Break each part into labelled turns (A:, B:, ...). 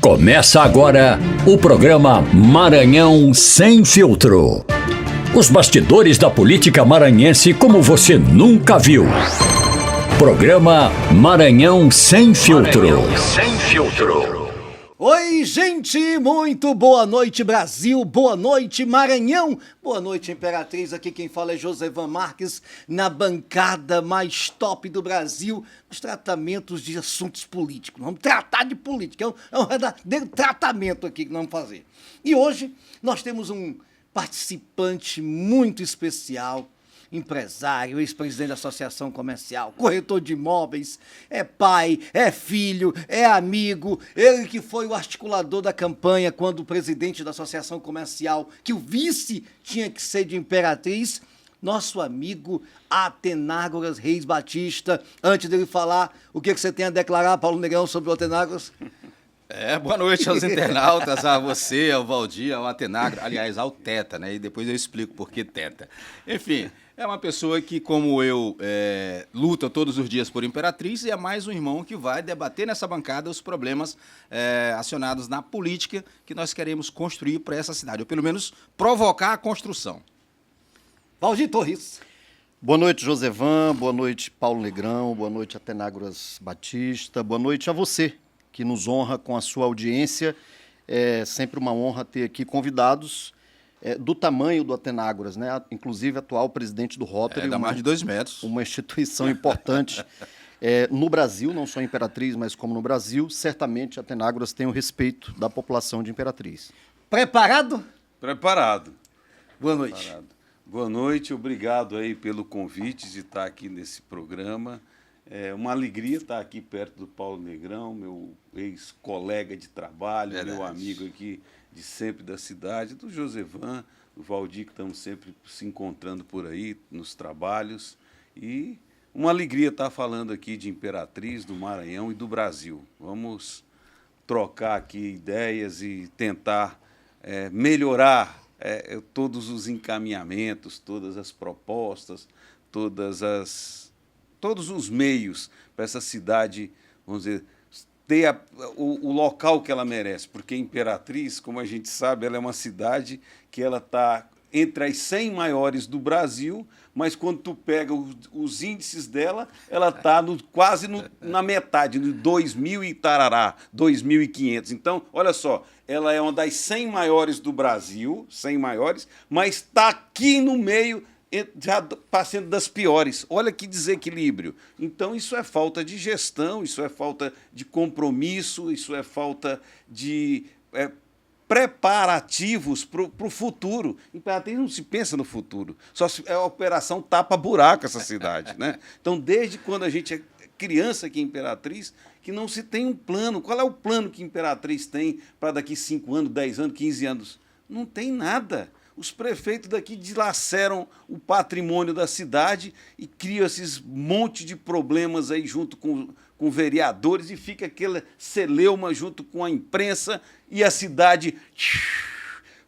A: Começa agora o programa Maranhão Sem Filtro. Os bastidores da política maranhense como você nunca viu. Programa Maranhão Sem Filtro. Maranhão Sem Filtro.
B: Oi, gente! Muito boa noite, Brasil! Boa noite, Maranhão! Boa noite, Imperatriz! Aqui quem fala é Josevan Marques, na bancada mais top do Brasil, nos tratamentos de assuntos políticos. Vamos tratar de política, é um verdadeiro tratamento aqui que nós vamos fazer. E hoje nós temos um participante muito especial, empresário, ex-presidente da Associação Comercial, corretor de imóveis, é pai, é filho, é amigo, ele que foi o articulador da campanha quando o presidente da Associação Comercial, que o vice tinha que ser de Imperatriz, nosso amigo Atenágoras Reis Batista. Antes dele falar, o que você tem a declarar, Paulo Negrão, sobre o Atenágoras?
C: Boa noite aos internautas, a você, ao Valdir, ao Atenágoras, aliás, ao Teta, né? E depois eu explico por que Teta. Enfim, é uma pessoa que, como eu, luta todos os dias por Imperatriz e é mais um irmão que vai debater nessa bancada os problemas acionados na política que nós queremos construir para essa cidade, ou pelo menos provocar a construção.
B: Valdir Torres.
D: Boa noite, Josevan, boa noite, Paulo Negrão, boa noite, Atenágoras Batista, boa noite a você, que nos honra com a sua audiência. É sempre uma honra ter aqui convidados do tamanho do Atenágoras, né? Inclusive atual presidente do Rotary.
C: Dá mais de 2 metros.
D: Uma instituição importante no Brasil, não só em Imperatriz, mas como no Brasil. Certamente Atenágoras tem o respeito da população de Imperatriz.
B: Preparado?
E: Preparado.
B: Boa noite.
E: Preparado. Boa noite, obrigado aí pelo convite de estar aqui nesse programa. É uma alegria estar aqui perto do Paulo Negrão, meu ex-colega de trabalho,
C: Verdade.
E: Meu amigo aqui de sempre da cidade, do Josevan, do Valdir, que estamos sempre se encontrando por aí nos trabalhos. E uma alegria estar falando aqui de Imperatriz, do Maranhão e do Brasil. Vamos trocar aqui ideias e tentar melhorar todos os encaminhamentos, todas as propostas, todos os meios para essa cidade, vamos dizer, ter o local que ela merece, porque Imperatriz, como a gente sabe, ela é uma cidade que ela está entre as 100 maiores do Brasil, mas quando tu pega os índices dela, ela está quase na metade, no 2.000 e tarará, 2.500. Então, olha só, ela é uma das 100 maiores do Brasil, 100 maiores, mas está aqui no meio, já passando das piores. Olha que desequilíbrio. Então, isso é falta de gestão, isso é falta de compromisso, isso é falta de preparativos para o futuro. Imperatriz não se pensa no futuro, só é a operação tapa-buraco essa cidade, né? Então, desde quando a gente é criança aqui em Imperatriz, que não se tem um plano. Qual é o plano que Imperatriz tem para daqui 5 anos, 10 anos, 15 anos? Não tem nada. Os prefeitos daqui dilaceram o patrimônio da cidade e criam esses monte de problemas aí junto com vereadores e fica aquela celeuma junto com a imprensa e a cidade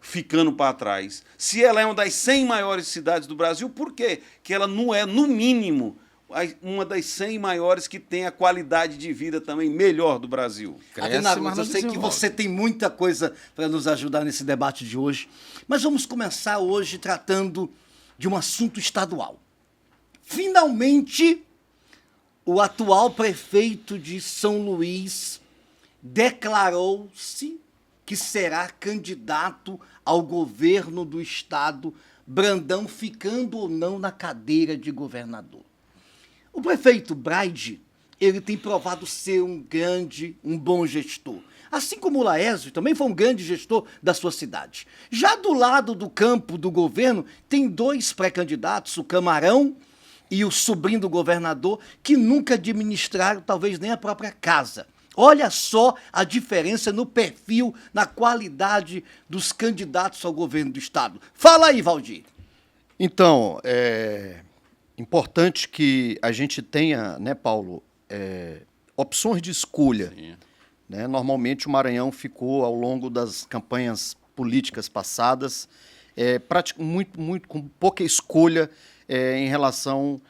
E: ficando para trás. Se ela é uma das 100 maiores cidades do Brasil, por quê? Que ela não é, no mínimo, uma das 100 maiores que tem a qualidade de vida também melhor do Brasil.
B: Atenágoras, eu sei que você tem muita coisa para nos ajudar nesse debate de hoje, mas vamos começar hoje tratando de um assunto estadual. Finalmente, o atual prefeito de São Luís declarou-se que será candidato ao governo do estado, Brandão ficando ou não na cadeira de governador. O prefeito Braide, ele tem provado ser um bom gestor. Assim como o Laésio também foi um grande gestor da sua cidade. Já do lado do campo do governo, tem 2 pré-candidatos, o Camarão e o sobrinho do governador, que nunca administraram talvez nem a própria casa. Olha só a diferença no perfil, na qualidade dos candidatos ao governo do estado. Fala aí, Valdir.
D: Então, importante que a gente tenha, né, Paulo, opções de escolha. Né? Normalmente o Maranhão ficou, ao longo das campanhas políticas passadas, com pouca escolha em relação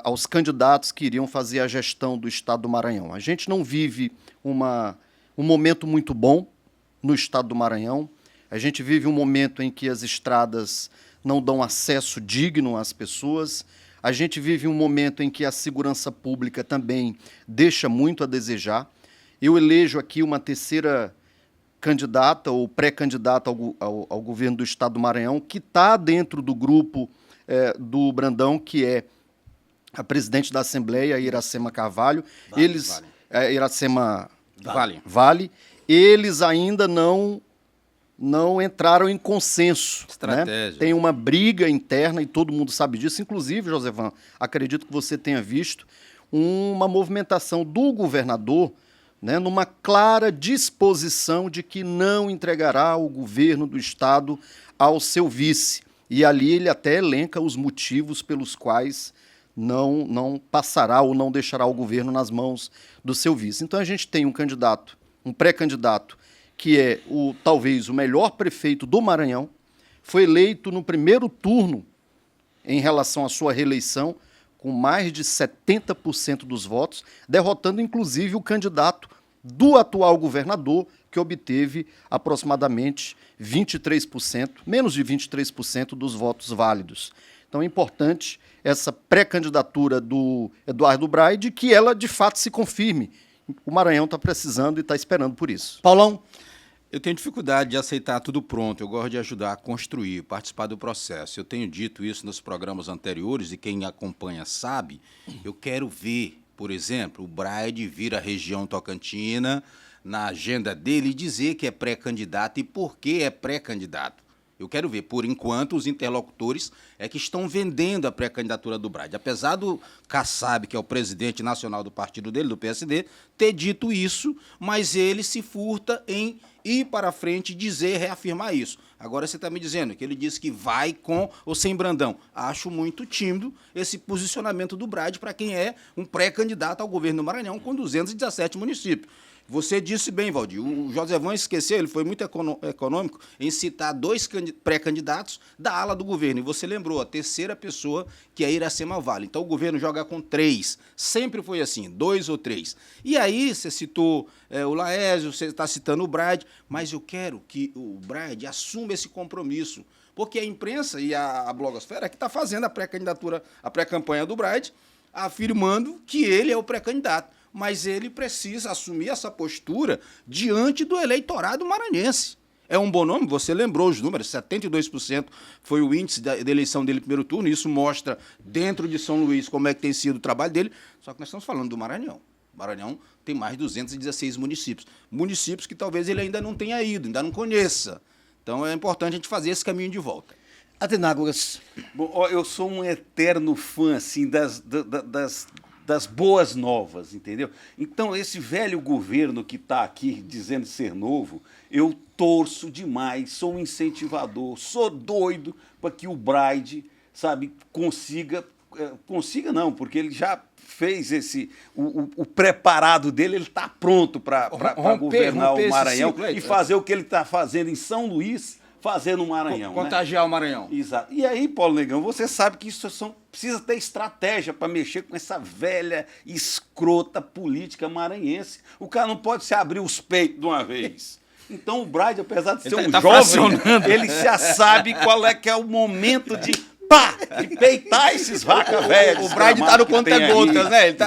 D: aos candidatos que iriam fazer a gestão do estado do Maranhão. A gente não vive uma um momento muito bom no estado do Maranhão. A gente vive um momento em que as estradas não dão acesso digno às pessoas. A gente vive um momento em que a segurança pública também deixa muito a desejar. Eu elejo aqui uma terceira candidata ou pré-candidata ao governo do estado do Maranhão, que está dentro do grupo do Brandão, que é a presidente da Assembleia, Iracema Carvalho. Iracema Vale. Eles ainda não entraram em consenso.
C: Estratégia.
D: Né? Tem uma briga interna e todo mundo sabe disso. Inclusive, Josevan, acredito que você tenha visto uma movimentação do governador, né, numa clara disposição de que não entregará o governo do estado ao seu vice. E ali ele até elenca os motivos pelos quais não passará ou não deixará o governo nas mãos do seu vice. Então a gente tem um pré-candidato, que é talvez o melhor prefeito do Maranhão, foi eleito no primeiro turno em relação à sua reeleição, com mais de 70% dos votos, derrotando inclusive o candidato do atual governador, que obteve aproximadamente 23%, menos de 23% dos votos válidos. Então é importante essa pré-candidatura do Eduardo Braide, que ela de fato se confirme. O Maranhão está precisando e está esperando por isso.
B: Paulão?
C: Eu tenho dificuldade de aceitar tudo pronto, eu gosto de ajudar a construir, participar do processo. Eu tenho dito isso nos programas anteriores e quem acompanha sabe. Eu quero ver, por exemplo, o Braide vir à região tocantina na agenda dele e dizer que é pré-candidato e por que é pré-candidato. Eu quero ver, por enquanto, os interlocutores é que estão vendendo a pré-candidatura do Braide. Apesar do Kassab, que é o presidente nacional do partido dele, do PSD, ter dito isso, mas ele se furta em ir para frente e dizer, reafirmar isso. Agora você está me dizendo que ele disse que vai com ou sem Brandão. Acho muito tímido esse posicionamento do Braide para quem é um pré-candidato ao governo do Maranhão com 217 municípios. Você disse bem, Valdir, o Josevan esqueceu, ele foi muito econômico em citar 2 pré-candidatos da ala do governo. E você lembrou, a terceira pessoa, que é Iracema Vale. Então, o governo joga com 3. Sempre foi assim, 2 ou 3. E aí, você citou o Laésio, você está citando o Braide, mas eu quero que o Braide assuma esse compromisso. Porque a imprensa e a blogosfera é que está fazendo a pré-candidatura, a pré-campanha do Braide, afirmando que ele é o pré-candidato. Mas ele precisa assumir essa postura diante do eleitorado maranhense. É um bom nome, você lembrou os números, 72% foi o índice da eleição dele no primeiro turno, isso mostra dentro de São Luís como é que tem sido o trabalho dele, só que nós estamos falando do Maranhão. O Maranhão tem mais de 216 municípios. Municípios que talvez ele ainda não tenha ido, ainda não conheça. Então é importante a gente fazer esse caminho de volta.
B: Atenágoras.
E: Bom, eu sou um eterno fã assim, das boas novas, entendeu? Então, esse velho governo que está aqui dizendo ser novo, eu torço demais, sou um incentivador, sou doido para que o Braide, sabe, consiga não, porque ele já fez o preparado dele, ele está pronto para governar o Maranhão e fazer o que ele está fazendo em São Luís, fazer no Maranhão.
C: Contagiar, né? O Maranhão.
E: Exato. E aí, Paulo Negão, você sabe que isso precisa ter estratégia para mexer com essa velha, escrota política maranhense. O cara não pode se abrir os peitos de uma vez. Então o Braide, apesar de ser um jovem, ele já sabe qual é que é o momento de peitar esses vaca velhas.
C: O Braide está no conta-gotas, né? Ele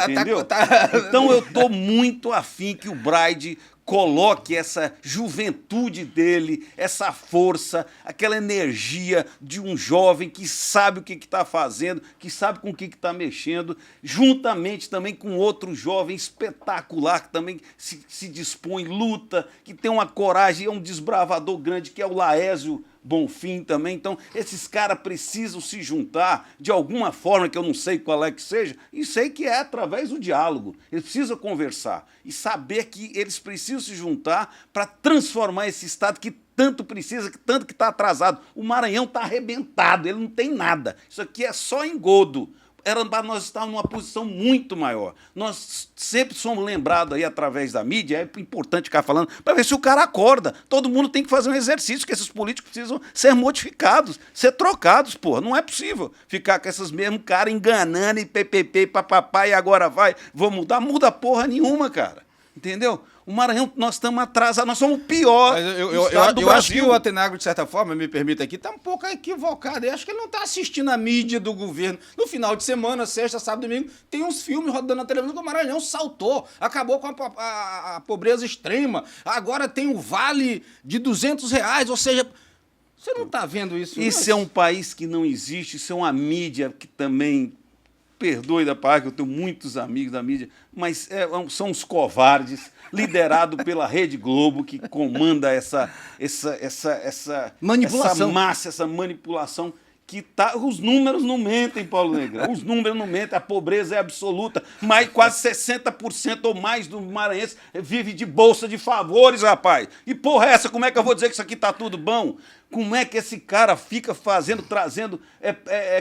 E: Então eu estou muito afim que o Braide coloque essa juventude dele, essa força, aquela energia de um jovem que sabe o que está fazendo, que sabe com o que está mexendo, juntamente também com outro jovem espetacular que também se dispõe, luta, que tem uma coragem, é um desbravador grande, que é o Laésio Bonfim também. Então, esses caras precisam se juntar de alguma forma, que eu não sei qual é que seja, e sei que é através do diálogo. Eles precisam conversar e saber que eles precisam se juntar para transformar esse estado que tanto precisa, tanto que está atrasado. O Maranhão está arrebentado, ele não tem nada. Isso aqui é só engodo. Era para nós estarmos numa posição muito maior. Nós sempre somos lembrados aí através da mídia, é importante ficar falando, para ver se o cara acorda. Todo mundo tem que fazer um exercício, que esses políticos precisam ser modificados, ser trocados, porra. Não é possível ficar com esses mesmos caras enganando e ppp, papapá, e agora vou mudar. Muda porra nenhuma, cara. Entendeu? O Maranhão, nós estamos atrasados, nós somos o pior
C: Mas
E: estado do
C: eu acho que
E: Brasil.
C: o Atenagro, de certa forma, me permita aqui, está um pouco equivocado. Eu acho que ele não está assistindo a mídia do governo. No final de semana, sexta, sábado, domingo, tem uns filmes rodando na televisão que o Maranhão saltou, acabou com a pobreza extrema. Agora tem o vale de R$ 200, ou seja, você não está vendo isso?
E: Isso é um país que não existe, isso é uma mídia que também, perdoe da parte, eu tenho muitos amigos da mídia, mas são os covardes, liderado pela Rede Globo, que comanda essa
B: Manipulação.
E: essa massa, essa manipulação. Que tá, os números não mentem, Paulo Negrão. Os números não mentem, a pobreza é absoluta. Mas quase 60% ou mais do maranhense vive de bolsa de favores, rapaz. E porra essa, como é que eu vou dizer que isso aqui tá tudo bom? Como é que esse cara fica trazendo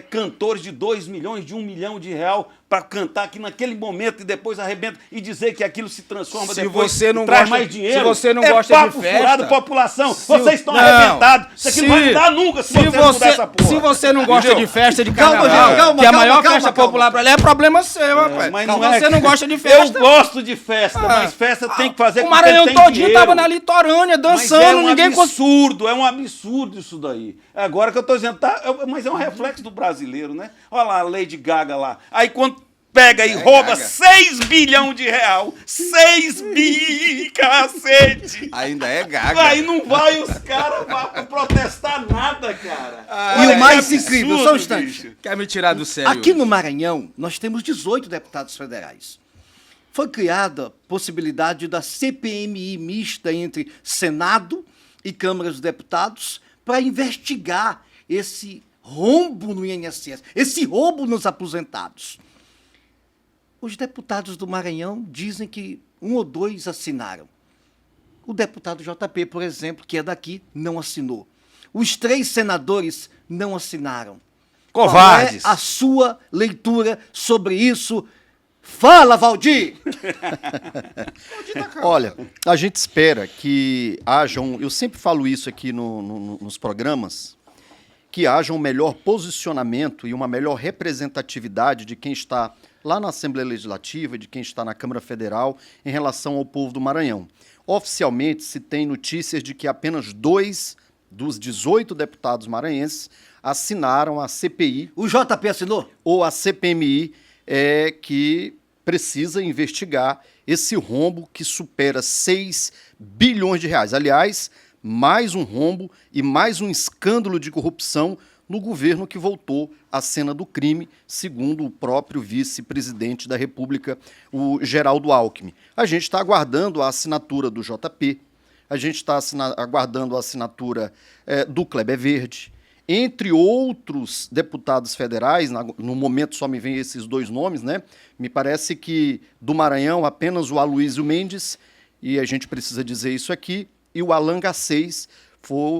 E: cantores de 2 milhões, de 1 milhão de real para cantar aqui naquele momento e depois arrebenta e dizer que aquilo se transforma
C: Se
E: depois
C: você não
E: e traz
C: gosta-
E: mais dinheiro?
C: se você não
E: é
C: gosta de
E: papo
C: festa,
E: furado, população.
C: se-
E: Vocês estão
C: não,
E: arrebentados. Isso aqui não vai
C: se-
E: mudar nunca se
C: Se
E: você não mudar essa porra.
C: se você não gosta
E: Entendeu?
C: de festa de
B: Calma,
C: carnaval,
B: gente, calma,
C: que a
B: calma,
C: maior
B: calma,
C: festa
B: calma.
C: popular pra ele é problema seu, rapaz.
E: Mas
C: Se
E: não é
C: você não gosta de
E: Eu
C: festa...
E: gosto de festa, mas festa tem que fazer
C: O
E: com que
C: Maranhão
E: ele tenha
C: todinho
E: dinheiro.
C: tava na litorânea,
E: Mas
C: dançando,
E: é um
C: ninguém
E: absurdo, é um absurdo isso daí. Agora que eu tô dizendo, mas é um reflexo do brasileiro, né? Olha lá a Lady Gaga lá. Aí quando pega e rouba
C: Gaga.
E: 6 bilhões de real, 6 bi, cacete.
C: Ainda é gaga.
E: Aí não vai os caras pra protestar nada, cara.
B: E
E: Olha
B: o mais
E: que
B: incrível,
E: absurdo,
B: só um instante.
E: bicho.
C: Quer me tirar do sério?
B: Aqui no Maranhão, nós temos 18 deputados federais. Foi criada a possibilidade da CPMI mista entre Senado e Câmara dos Deputados para investigar esse rombo no INSS, esse roubo nos aposentados. Os deputados do Maranhão dizem que 1 ou 2 assinaram. O deputado JP, por exemplo, que é daqui, não assinou. Os 3 senadores não assinaram.
E: Covardes.
B: Qual é a sua leitura sobre isso? Fala, Valdir!
D: Olha, a gente espera que hajam, eu sempre falo isso aqui nos programas, que haja um melhor posicionamento e uma melhor representatividade de quem está lá na Assembleia Legislativa, de quem está na Câmara Federal, em relação ao povo do Maranhão. Oficialmente, se tem notícias de que apenas 2 dos 18 deputados maranhenses assinaram a CPI
B: O JP assinou?
D: ou a CPMI que precisa investigar esse rombo que supera 6 bilhões de reais. Aliás, mais um rombo e mais um escândalo de corrupção no governo que voltou à cena do crime, segundo o próprio vice-presidente da República, o Geraldo Alckmin. A gente está aguardando a assinatura do JP, a gente está aguardando a assinatura do Kleber Verde, entre outros deputados federais. No momento só me vem esses 2 nomes, né? Me parece que do Maranhão apenas o Aloysio Mendes, e a gente precisa dizer isso aqui, e o Alan Garcês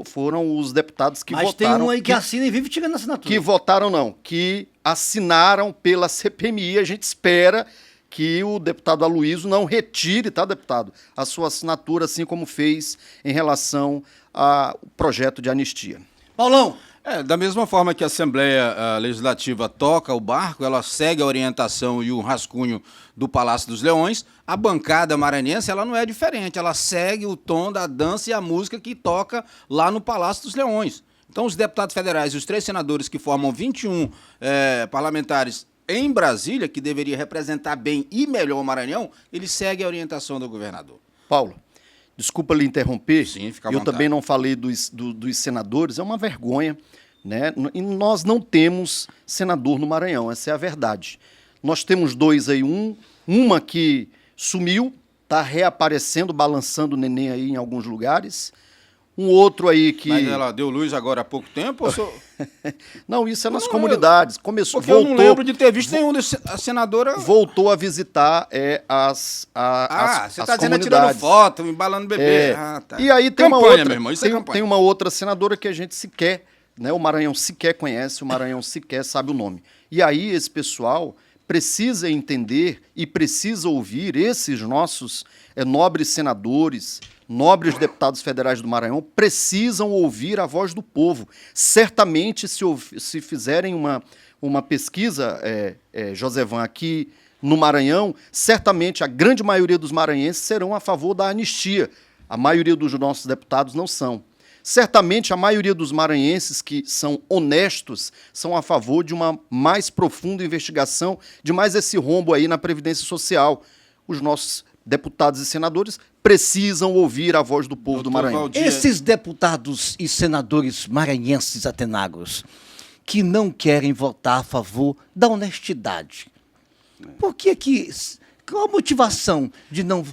D: foram os deputados que
B: Mas
D: votaram.
B: tem um aí que assina e vive tirando assinatura.
D: Que votaram não, que assinaram pela CPMI. A gente espera que o deputado Aloysio não retire, tá, deputado, a sua assinatura, assim como fez em relação ao projeto de anistia.
B: Paulão,
C: Da mesma forma que a Assembleia Legislativa toca o barco, ela segue a orientação e o rascunho do Palácio dos Leões, a bancada maranhense ela não é diferente, ela segue o tom da dança e a música que toca lá no Palácio dos Leões. Então, os deputados federais e os 3 senadores que formam 21 parlamentares em Brasília, que deveria representar bem e melhor o Maranhão, eles seguem a orientação do governador.
D: Paulo, desculpa lhe interromper.
C: Sim, fica à
D: Eu
C: vontade.
D: também não falei dos senadores, é uma vergonha, né? E nós não temos senador no Maranhão, essa é a verdade. Nós temos 2 aí, uma que sumiu, está reaparecendo, balançando o neném aí em alguns lugares. Um outro aí que...
C: Mas ela deu luz agora há pouco tempo? Ou só...
D: Não, isso é nas
C: não,
D: comunidades. Começou,
C: Porque eu não lembro de ter visto nenhum a senadora...
D: voltou a visitar as
C: você está dizendo tirando
D: comunidades.
C: foto, embalando bebê.
D: É.
C: Tá.
D: E aí tem
C: Campanha,
D: uma outra,
C: meu irmão, isso é campanha.
D: tem uma outra senadora que a gente sequer, né, o Maranhão sequer conhece, o Maranhão sequer sabe o nome. E aí esse pessoal precisa entender e precisa ouvir esses nossos nobres senadores, nobres deputados federais do Maranhão, precisam ouvir a voz do povo. Certamente, se fizerem uma pesquisa, Josevan, aqui no Maranhão, certamente a grande maioria dos maranhenses serão a favor da anistia. A maioria dos nossos deputados não são. Certamente a maioria dos maranhenses que são honestos são a favor de uma mais profunda investigação, de mais esse rombo aí na Previdência Social. Os nossos deputados e senadores precisam ouvir a voz do povo do Maranhão.
C: Valdir.
B: Esses deputados e senadores maranhenses, Atenagros, que não querem votar a favor da honestidade, por que que... Qual a motivação de não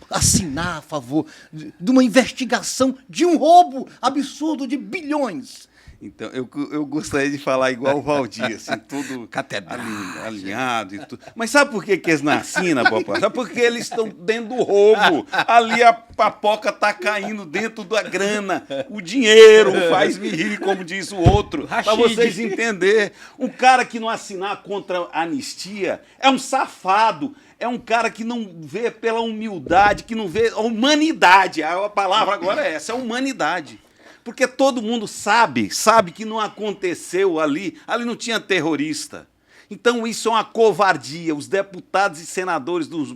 B: assinar a favor de uma investigação de um roubo absurdo de bilhões?
E: Então, eu gostaria de falar igual o Valdir, assim, tudo
C: Catedrático.
E: alinhado e tudo. Mas sabe por que eles não assinam, papai? Sabe porque eles estão dentro do roubo. Ali a papoca está caindo dentro da grana. O dinheiro faz-me rir, como diz o outro. Para vocês entenderem. Um cara que não assinar contra a anistia é um safado. É um cara que não vê pela humildade, que não vê a humanidade. A palavra agora é essa, é humanidade. Porque todo mundo sabe que não aconteceu ali não tinha terrorista. Então isso é uma covardia. Os deputados e senadores dos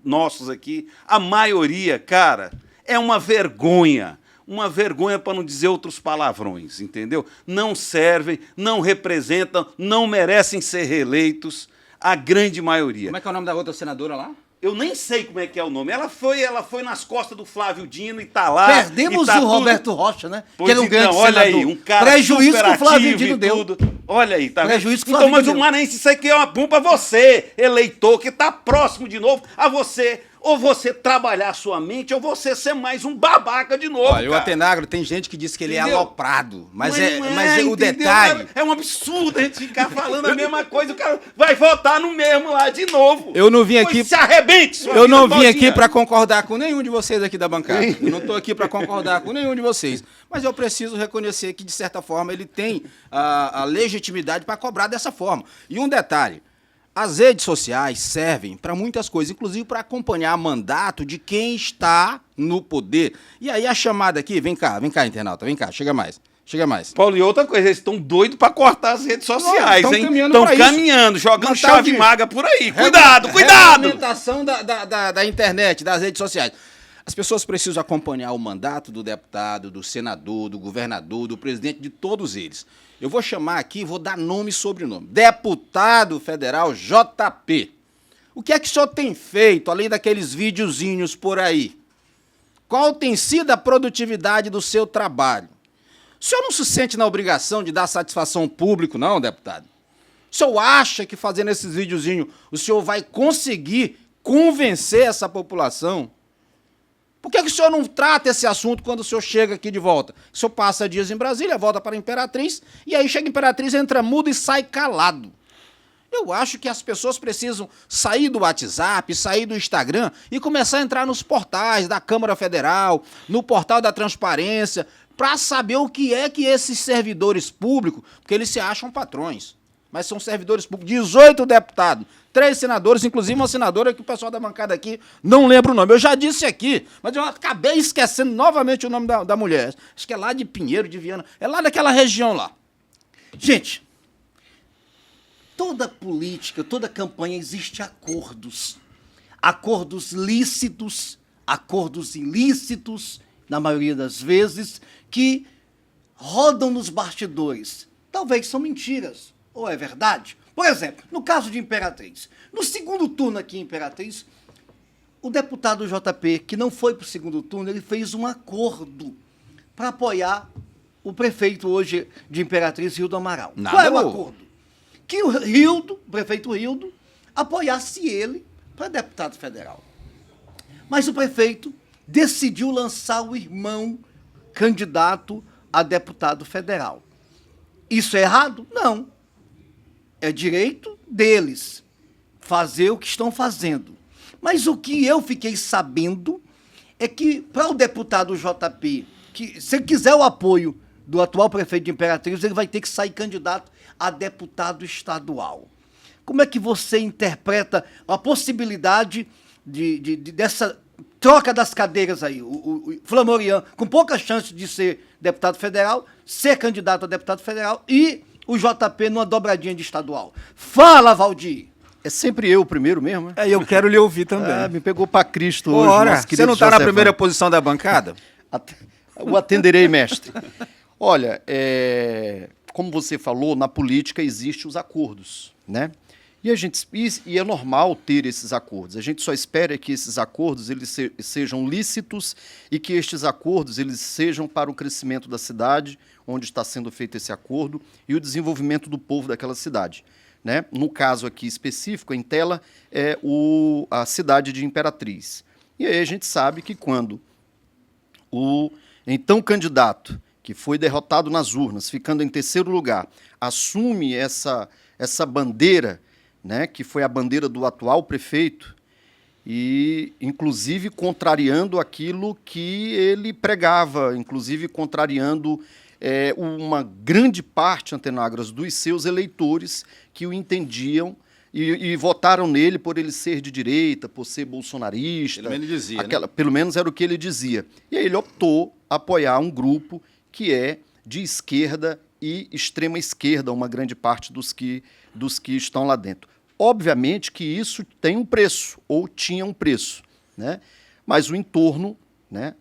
E: nossos aqui, a maioria, cara, é uma vergonha. Uma vergonha para não dizer outros palavrões, entendeu? Não servem, não representam, não merecem ser reeleitos, a grande maioria.
C: Como é que é o nome da outra senadora lá?
E: Eu nem sei como é que é o nome. Ela foi nas costas do Flávio Dino e tá lá.
B: Perdemos
E: e tá
B: o Roberto Rocha, né?
E: Pois
B: que era um
E: então,
B: grande
E: olha
B: senador.
E: aí, um cara
B: Prejuízo
E: super
B: que o Flávio
E: ativo
B: Dino
E: e
B: deu.
E: tudo. Olha aí, tá
B: Prejuízo
E: vendo?
B: que o
E: Então,
B: Flávio
E: mas
B: deu.
E: o Maranhense, isso aqui é uma bom pra você, eleitor, que tá próximo de novo a você. Ou você trabalhar a sua mente, ou você ser mais um babaca de novo.
C: Olha, o
E: cara.
C: Atenagro tem gente que diz que ele
E: Entendeu?
C: é aloprado. Mas
E: não
C: é o
E: entendeu?
C: detalhe.
E: É um absurdo a gente ficar falando a mesma coisa. O cara vai votar no mesmo lá de novo.
C: Eu não vim
E: Pois
C: aqui.
E: se arrebente, sua
C: Eu
E: vida
C: não vim
E: todinha.
C: aqui para concordar com nenhum de vocês aqui da bancada. Eu não estou aqui para concordar com nenhum de vocês. Mas eu preciso reconhecer que, de certa forma, ele tem a legitimidade para cobrar dessa forma. E um detalhe. As redes sociais servem para muitas coisas, inclusive para acompanhar mandato de quem está no poder. E aí a chamada aqui, vem cá, internauta, vem cá, chega mais.
E: Paulo, e outra coisa, eles estão doidos para cortar as redes sociais,
C: Não,
E: hein?
C: caminhando
E: Estão
C: pra isso.
E: caminhando, jogando
C: Mas tá
E: chave
C: de-
E: maga por aí. Cuidado!
C: Regulamentação da internet, das redes sociais. As pessoas precisam acompanhar o mandato do deputado, do senador, do governador, do presidente, de todos eles. Eu vou chamar aqui, vou dar nome e sobrenome. Deputado federal JP. O que é que o senhor tem feito, além daqueles videozinhos por aí? Qual tem sido a produtividade do seu trabalho? O senhor não se sente na obrigação de dar satisfação ao público, não, deputado? O senhor acha que fazendo esses videozinhos o senhor vai conseguir convencer essa população? Por que o senhor não trata esse assunto quando o senhor chega aqui de volta? O senhor passa dias em Brasília, volta para a Imperatriz, e aí chega a Imperatriz, entra mudo e sai calado. Eu acho que as pessoas precisam sair do WhatsApp, sair do Instagram e começar a entrar nos portais da Câmara Federal, no portal da Transparência, para saber o que é que esses servidores públicos, porque eles se acham patrões, mas são servidores públicos, 18 deputados, 3 senadores, inclusive uma senadora que o pessoal da bancada aqui não lembra o nome. Eu já disse aqui, mas eu acabei esquecendo novamente o nome da mulher. Acho que é lá de Pinheiro, de Viana, é lá daquela região lá.
B: Gente, toda política, toda campanha existe acordos. Acordos lícitos, acordos ilícitos, na maioria das vezes, que rodam nos bastidores. Talvez são mentiras, ou é verdade. Por exemplo, no caso de Imperatriz, no segundo turno aqui em Imperatriz, o deputado JP, que não foi para o segundo turno, ele fez um acordo para apoiar o prefeito hoje de Imperatriz, Rildo Amaral.
C: Nada
B: Qual é o
C: louco.
B: acordo? Que o prefeito Rildo, apoiasse ele para deputado federal. Mas o prefeito decidiu lançar o irmão candidato a deputado federal. Isso é errado? Não. É direito deles fazer o que estão fazendo. Mas o que eu fiquei sabendo é que, para o deputado JP, que se ele quiser o apoio do atual prefeito de Imperatriz, ele vai ter que sair candidato a deputado estadual. Como é que você interpreta a possibilidade dessa troca das cadeiras aí? O Flamorian, com pouca chance de ser deputado federal, ser candidato a deputado federal e o JP numa dobradinha de estadual. Fala, Valdir!
D: É sempre eu primeiro mesmo, né?
C: Eu quero lhe ouvir também.
D: Me pegou para Cristo hoje.
C: Ora,
D: nosso
C: você
D: querido
C: não está na
D: José
C: primeira
D: Vando.
C: posição da bancada?
D: O atenderei, mestre. Olha, como você falou, na política existem os acordos, né? E é normal ter esses acordos. A gente só espera que esses acordos eles sejam lícitos e que estes acordos eles sejam para o crescimento da cidade, onde está sendo feito esse acordo, e o desenvolvimento do povo daquela cidade. Né? No caso aqui específico, em tela, é a cidade de Imperatriz. E aí a gente sabe que quando o então candidato, que foi derrotado nas urnas, ficando em terceiro lugar, assume essa bandeira, né, que foi a bandeira do atual prefeito, e inclusive contrariando aquilo que ele pregava, inclusive contrariando uma grande parte, Antenagras, dos seus eleitores que o entendiam e votaram nele por ele ser de direita, por ser bolsonarista.
C: Pelo menos dizia, né?
D: Pelo menos era o que ele dizia. E aí ele optou apoiar um grupo que é de esquerda e extrema esquerda, uma grande parte dos que estão lá dentro. Obviamente que isso tem um preço, ou tinha um preço, né? Mas o entorno, né,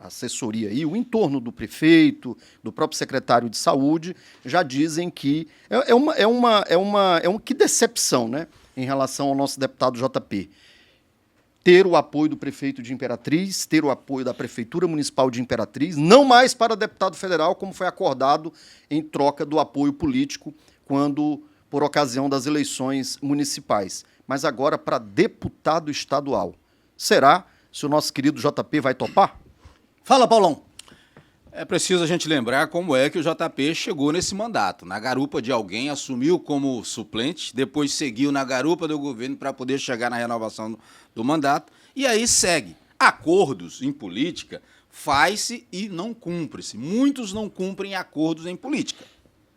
D: assessoria aí, o entorno do prefeito, do próprio secretário de saúde, já dizem que que decepção, né, em relação ao nosso deputado JP. Ter o apoio do prefeito de Imperatriz, ter o apoio da Prefeitura Municipal de Imperatriz, não mais para deputado federal, como foi acordado em troca do apoio político por ocasião das eleições municipais, mas agora para deputado estadual. Será se o nosso querido JP vai topar?
B: Fala, Paulão.
C: É preciso a gente lembrar como é que o JP chegou nesse mandato. Na garupa de alguém, assumiu como suplente, depois seguiu na garupa do governo para poder chegar na renovação do mandato, e aí segue. Acordos em política faz-se e não cumpre-se. Muitos não cumprem acordos em política,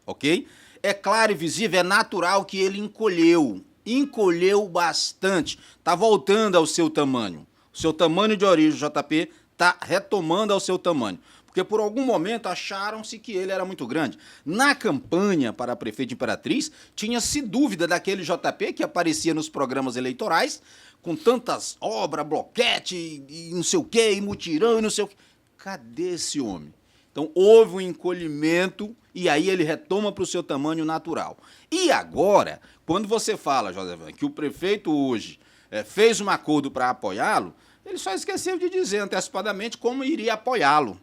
C: ok? É claro e visível, é natural que ele encolheu bastante, está voltando ao seu tamanho. O seu tamanho de origem, o JP, está retomando ao seu tamanho. Porque por algum momento acharam-se que ele era muito grande. Na campanha para prefeito de Imperatriz, tinha-se dúvida daquele JP que aparecia nos programas eleitorais, com tantas obras, bloquete, e não sei o quê, e mutirão, e não sei o quê. Cadê esse homem? Então, houve um encolhimento e aí ele retoma para o seu tamanho natural. E agora, quando você fala, José Vando, que o prefeito hoje fez um acordo para apoiá-lo, ele só esqueceu de dizer antecipadamente como iria apoiá-lo.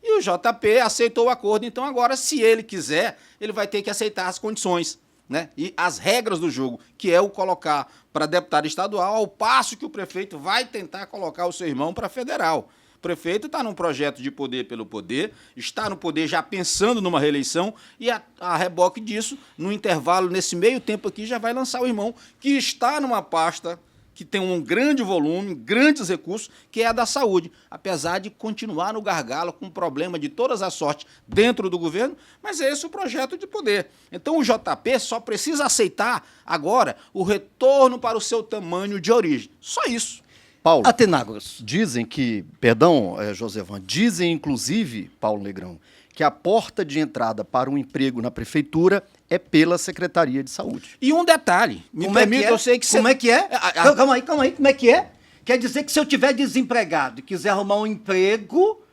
C: E o JP aceitou o acordo, então agora, se ele quiser, ele vai ter que aceitar as condições, né? E as regras do jogo, que é o colocar para deputado estadual, ao passo que o prefeito vai tentar colocar o seu irmão para federal. O prefeito está num projeto de poder pelo poder, está no poder já pensando numa reeleição e a reboque disso, no intervalo, nesse meio tempo aqui, já vai lançar o irmão que está numa pasta que tem um grande volume, grandes recursos, que é a da saúde, apesar de continuar no gargalo com problema de todas as sortes dentro do governo, mas é esse o projeto de poder. Então o JP só precisa aceitar agora o retorno para o seu tamanho de origem. Só isso.
D: Paulo,
B: Atenagros.
D: dizem que, perdão, Josevan, dizem inclusive, Paulo Negrão, que a porta de entrada para um emprego na prefeitura é pela Secretaria de Saúde.
C: E um detalhe,
B: Como é que é?
C: eu sei que
B: Como é que é? Calma aí, como é que é? Quer dizer que se eu tiver desempregado e quiser arrumar um emprego,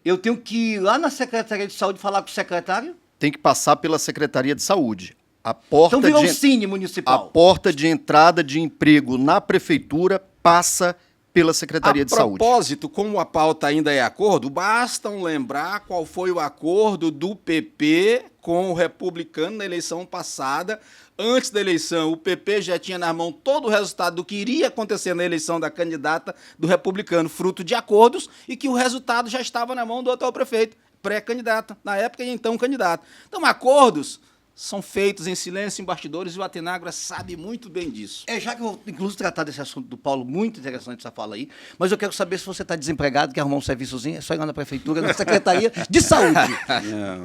B: eu tenho que ir lá na Secretaria de Saúde falar com o secretário?
D: Tem que passar pela Secretaria de Saúde. A porta
B: Então virou um
D: de,
B: cine
D: a
B: municipal.
D: porta de entrada de emprego na prefeitura passa pela Secretaria de Saúde.
C: A propósito, como a pauta ainda é acordo, bastam lembrar qual foi o acordo do PP com o republicano na eleição passada. Antes da eleição, o PP já tinha na mão todo o resultado do que iria acontecer na eleição da candidata do republicano, fruto de acordos, e que o resultado já estava na mão do atual prefeito, pré-candidato, na época e então candidato. Então, acordos são feitos em silêncio, em bastidores, e o Atenagro sabe muito bem disso.
B: Já que eu vou, inclusive, tratar desse assunto do Paulo, muito interessante essa fala aí, mas eu quero saber se você está desempregado, quer arrumar um serviçozinho, é só ir lá na prefeitura, na Secretaria de Saúde.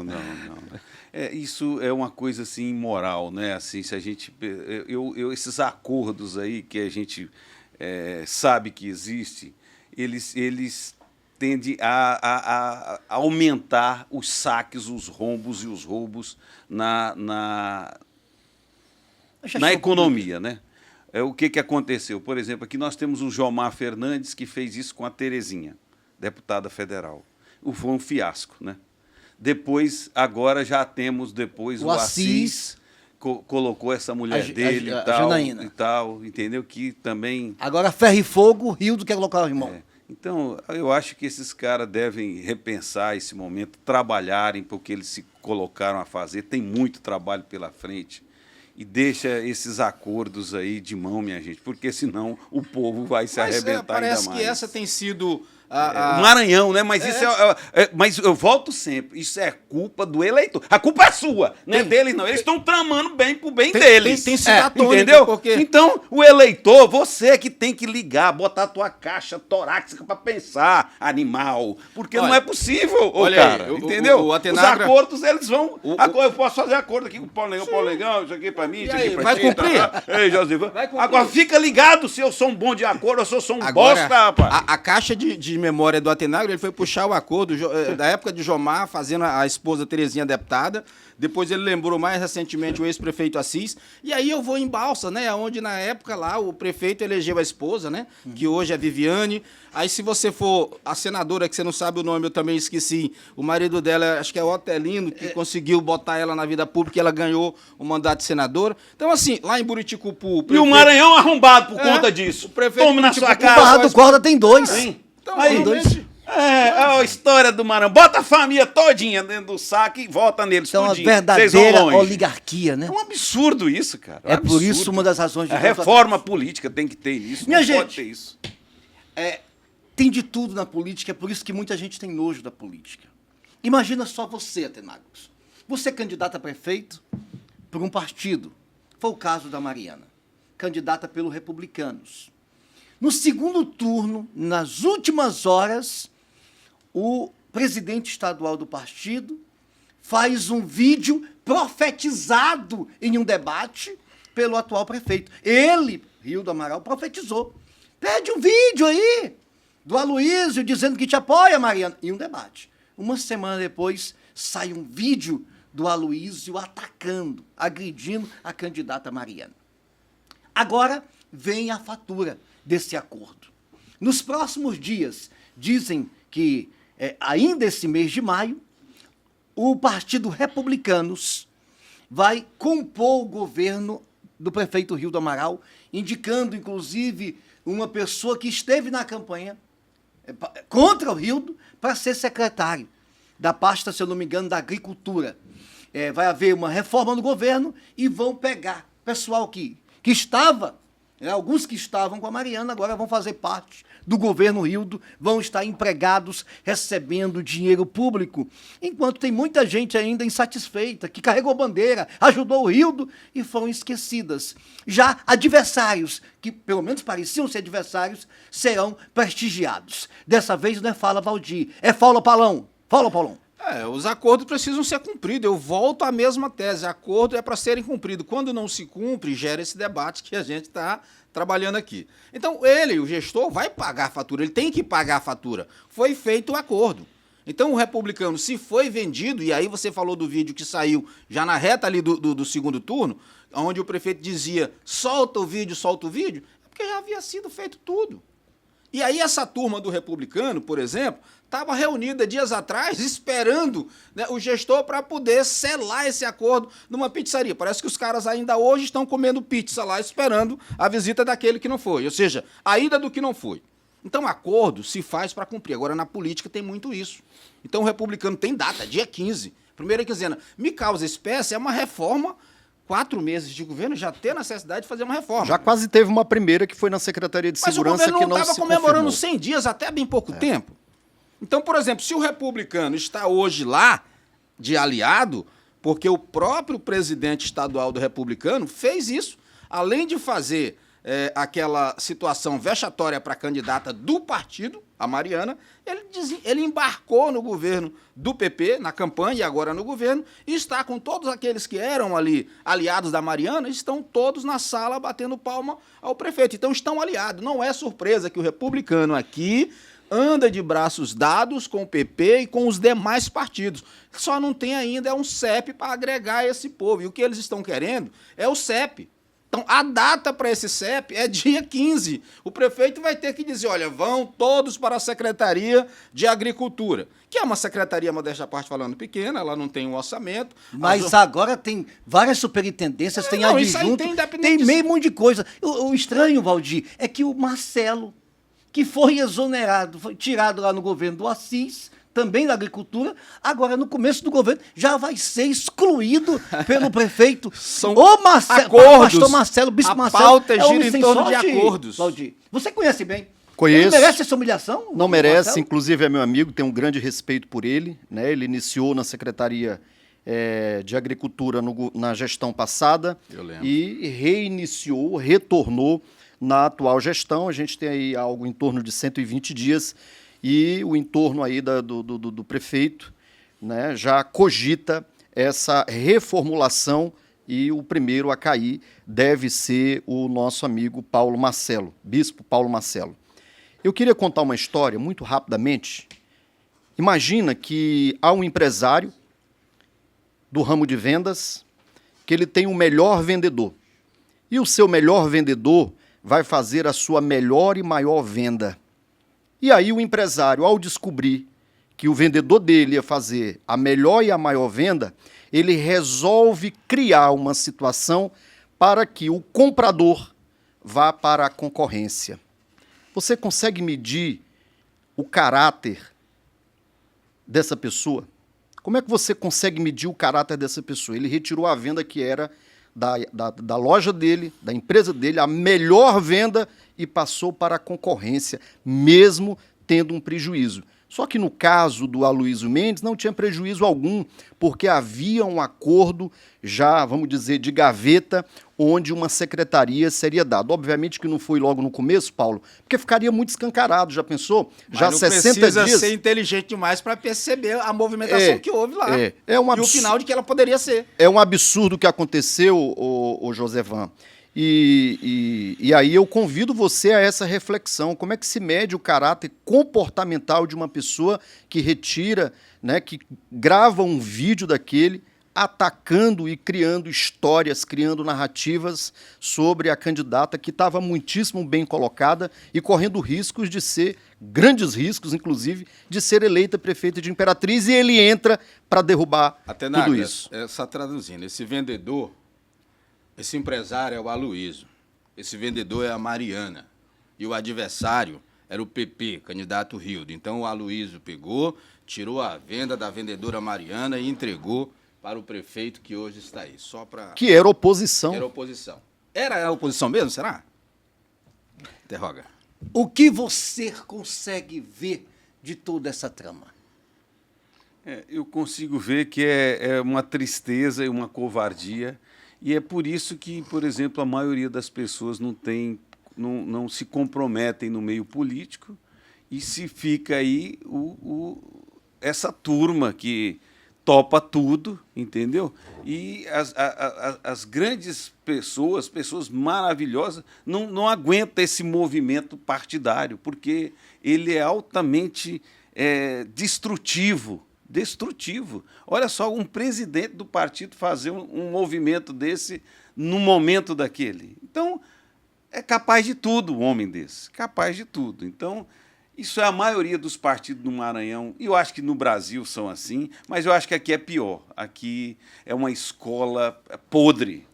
E: Não. Isso é uma coisa assim imoral, né? Assim, se a gente, esses acordos aí que a gente sabe que existe, eles tendem a aumentar os saques, os rombos e os roubos na economia, né? O que aconteceu? Por exemplo, aqui nós temos o Jomar Fernandes, que fez isso com a Terezinha, deputada federal. Foi um fiasco, né? Depois, agora já temos o Assis colocou essa mulher dele e tal, entendeu? Que também...
B: Agora, ferro e fogo, o Rildo quer colocar o irmão.
E: Então, eu acho que esses caras devem repensar esse momento, trabalharem porque eles se colocaram a fazer, tem muito trabalho pela frente. E deixa esses acordos aí de mão, minha gente, porque senão o povo vai se arrebentar ainda mais.
C: Parece que essa tem sido...
E: O Maranhão, né? Mas isso mas eu volto sempre. Isso é culpa do eleitor. A culpa é sua, não é deles, não. Eles estão tramando bem pro bem deles.
C: Tem citatônico,
E: entendeu?
C: Porque...
E: Então, o eleitor, você que tem que ligar, botar a tua caixa torácica para pensar, animal. Porque não é possível, cara. Entendeu?
C: O Atenagra...
E: Os acordos, eles vão. Eu posso fazer acordo aqui com o Paulo Negão, isso aqui para mim, isso aqui para
C: vai cumprir?
E: Ei, Josivan. Agora fica ligado se eu sou um bom de acordo ou se eu sou um bosta, rapaz.
C: A caixa de memória do Atenagra, ele foi puxar o acordo da época de Jomar, fazendo a esposa Terezinha deputada. Depois ele lembrou mais recentemente o ex-prefeito Assis. E aí eu vou em Balsa, né? Onde na época lá o prefeito elegeu a esposa, né? Que hoje é Viviane. Aí se você for a senadora, que você não sabe o nome, eu também esqueci. O marido dela, acho que é Otelino, que conseguiu botar ela na vida pública e ela ganhou o mandato de senadora. Então, assim, lá em Buriticupu...
E: E o Maranhão arrombado por conta disso.
C: O prefeito
E: Tome na sua
B: O
E: cara.
B: Barra do Corda tem 2.
C: Então,
E: Aí,
C: realmente...
E: a história do Maranhão. Bota a família todinha dentro do saco e vota neles
B: Então,
E: tudinho.
B: a verdadeira oligarquia, né?
E: É um absurdo isso, cara.
B: É por isso uma das razões de...
E: A reforma política tem que ter isso.
B: Minha
E: não
B: gente,
E: pode ter isso.
B: Tem de tudo na política, é por isso que muita gente tem nojo da política. Imagina só você, Atenagros. Você é candidato a prefeito por um partido. Foi o caso da Mariana, candidata pelo Republicanos. No segundo turno, nas últimas horas, o presidente estadual do partido faz um vídeo profetizado em um debate pelo atual prefeito. Ele, Rildo Amaral, profetizou. Pede um vídeo aí do Aloysio dizendo que te apoia, Mariana, em um debate. Uma semana depois, sai um vídeo do Aloysio atacando, agredindo a candidata Mariana. Agora vem a fatura desse acordo. Nos próximos dias, dizem que ainda esse mês de maio, o Partido Republicanos vai compor o governo do prefeito Rildo Amaral, indicando, inclusive, uma pessoa que esteve na campanha contra o Rildo para ser secretário da pasta, se eu não me engano, da Agricultura. Vai haver uma reforma no governo e vão pegar pessoal que estava, alguns que estavam com a Mariana, agora vão fazer parte do governo Rildo, vão estar empregados recebendo dinheiro público, enquanto tem muita gente ainda insatisfeita, que carregou bandeira, ajudou o Rildo e foram esquecidas. Já adversários, que pelo menos pareciam ser adversários, serão prestigiados. Dessa vez não é fala Valdir, é fala Paulão. Fala, Paulão.
C: Os acordos precisam ser cumpridos. Eu volto à mesma tese. Acordo é para serem cumpridos. Quando não se cumpre, gera esse debate que a gente está trabalhando aqui. Então, ele, o gestor, vai pagar a fatura. Ele tem que pagar a fatura. Foi feito o acordo. Então, o republicano, se foi vendido, e aí você falou do vídeo que saiu já na reta ali do segundo turno, onde o prefeito dizia, solta o vídeo, é porque já havia sido feito tudo. E aí essa turma do republicano, por exemplo, estava reunida dias atrás esperando, né, o gestor para poder selar esse acordo numa pizzaria. Parece que os caras ainda hoje estão comendo pizza lá, esperando a visita daquele que não foi. Ou seja, a ida do que não foi. Então, acordo se faz para cumprir. Agora, na política tem muito isso. Então, o republicano tem data, dia 15. Primeira quinzena. Me causa espécie é uma reforma. 4 meses de governo já ter necessidade de fazer uma reforma.
D: Já quase teve uma primeira que foi na Secretaria de Segurança que não se confirmou.
C: Mas o governo não estava comemorando 100 dias até bem pouco tempo. Então, por exemplo, se o republicano está hoje lá de aliado, porque o próprio presidente estadual do republicano fez isso, além de fazer aquela situação vexatória para a candidata do partido, a Mariana, ele embarcou no governo do PP, na campanha e agora no governo, e está com todos aqueles que eram ali aliados da Mariana, estão todos na sala batendo palma ao prefeito. Então estão aliados. Não é surpresa que o republicano aqui anda de braços dados com o PP e com os demais partidos. Só não tem ainda um CEP para agregar esse povo. E o que eles estão querendo é o CEP. Então, a data para esse CEP é dia 15. O prefeito vai ter que dizer, olha, vão todos para a Secretaria de Agricultura, que é uma secretaria, modéstia à parte falando, pequena, ela não tem um orçamento.
B: Mas agora tem várias superintendências, tem
C: não, isso aí
B: adjunto,
C: tem independente
B: tem meio monte de coisa. O estranho, Valdir, é que o Marcelo, que foi exonerado, foi tirado lá no governo do Assis, também da agricultura, agora no começo do governo já vai ser excluído pelo prefeito.
C: São
B: Ô Marcelo,
C: acordos.
B: pastor Marcelo, bispo
C: A
B: Marcelo.
C: pauta
B: é homem
C: gira em
B: sem
C: torno de
B: sorte,
C: acordos.
B: Valdir. Você conhece bem.
D: Conheço.
B: Ele merece essa humilhação?
D: Não
B: o
D: merece,
B: Marcelo?
D: inclusive é meu amigo, tenho um grande respeito por ele, né? Ele iniciou na Secretaria de Agricultura na gestão passada
C: Eu lembro.
D: e reiniciou, retornou na atual gestão. A gente tem aí algo em torno de 120 dias e o entorno aí do prefeito, né, já cogita essa reformulação e o primeiro a cair deve ser o nosso amigo Paulo Marcelo, bispo Paulo Marcelo. Eu queria contar uma história muito rapidamente. Imagina que há um empresário do ramo de vendas que ele tem um melhor vendedor. E o seu melhor vendedor vai fazer a sua melhor e maior venda. E aí o empresário, ao descobrir que o vendedor dele ia fazer a melhor e a maior venda, ele resolve criar uma situação para que o comprador vá para a concorrência. Você consegue medir o caráter dessa pessoa? Como é que você consegue medir o caráter dessa pessoa? Ele retirou a venda que era da loja dele, da empresa dele, a melhor venda e passou para a concorrência, mesmo tendo um prejuízo. Só que no caso do Aloysio Mendes não tinha prejuízo algum, porque havia um acordo já, vamos dizer, de gaveta, onde uma secretaria seria dada. Obviamente que não foi logo no começo, Paulo, porque ficaria muito escancarado, já pensou?
C: Mas
D: já
C: não
D: 60
C: precisa
D: dias.
C: ser inteligente demais para perceber a movimentação que houve lá.
D: É um
C: E o final de que ela poderia ser.
D: É um absurdo o que aconteceu, o Josevan. E aí eu convido você a essa reflexão. Como é que se mede o caráter comportamental de uma pessoa que retira, né, que grava um vídeo daquele atacando e criando histórias, criando narrativas sobre a candidata que estava muitíssimo bem colocada e correndo riscos de ser, grandes riscos, inclusive, de ser eleita prefeita de Imperatriz, e ele entra para derrubar tudo isso.
C: Só traduzindo, esse vendedor, esse empresário é o Aloysio, esse vendedor é a Mariana, e o adversário era o PP, candidato Rildo. Então o Aloysio pegou, tirou a venda da vendedora Mariana e entregou para o prefeito que hoje está aí, só para...
D: Que era oposição.
C: Que era oposição. Era a oposição mesmo, será? Interroga.
B: O que você consegue ver de toda essa trama?
E: Eu consigo ver que é uma tristeza e uma covardia, e é por isso que, por exemplo, a maioria das pessoas não se comprometem no meio político e se fica aí essa turma que topa tudo, entendeu? E as grandes pessoas maravilhosas, não aguentam esse movimento partidário, porque ele é altamente destrutivo. Olha só, um presidente do partido fazer um movimento desse no momento daquele. Então, é capaz de tudo um homem desse, capaz de tudo. Então, isso é a maioria dos partidos no Maranhão, e eu acho que no Brasil são assim, mas eu acho que aqui é pior. Aqui é uma escola podre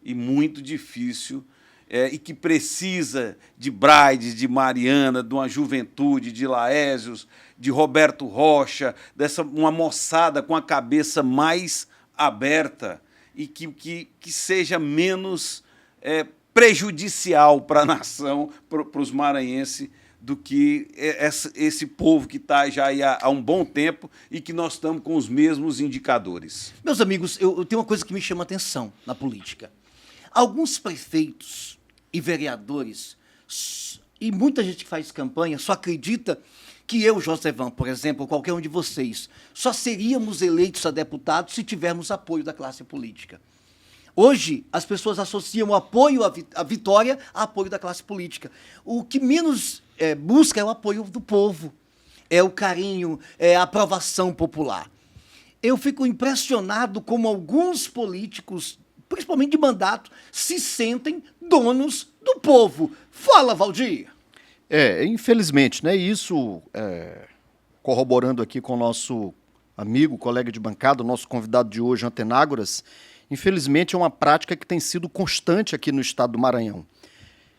E: e muito difícil, e que precisa de Braide, de Mariana, de uma juventude, de Laésios, de Roberto Rocha, uma moçada com a cabeça mais aberta e que seja menos prejudicial para a nação, para os maranhenses, do que esse povo que está já aí há um bom tempo e que nós estamos com os mesmos indicadores.
B: Meus amigos, eu tenho uma coisa que me chama a atenção na política. Alguns prefeitos e vereadores e muita gente que faz campanha só acredita que eu, Josevan, por exemplo, ou qualquer um de vocês, só seríamos eleitos a deputados se tivermos apoio da classe política. Hoje, as pessoas associam o apoio à vitória a apoio da classe política. O que menos busca é o apoio do povo, é o carinho, é a aprovação popular. Eu fico impressionado como alguns políticos principalmente de mandato, se sentem donos do povo. Fala, Valdir.
D: Infelizmente, né? Isso, corroborando aqui com o nosso amigo, colega de bancada, o nosso convidado de hoje, Antenágoras, infelizmente é uma prática que tem sido constante aqui no estado do Maranhão.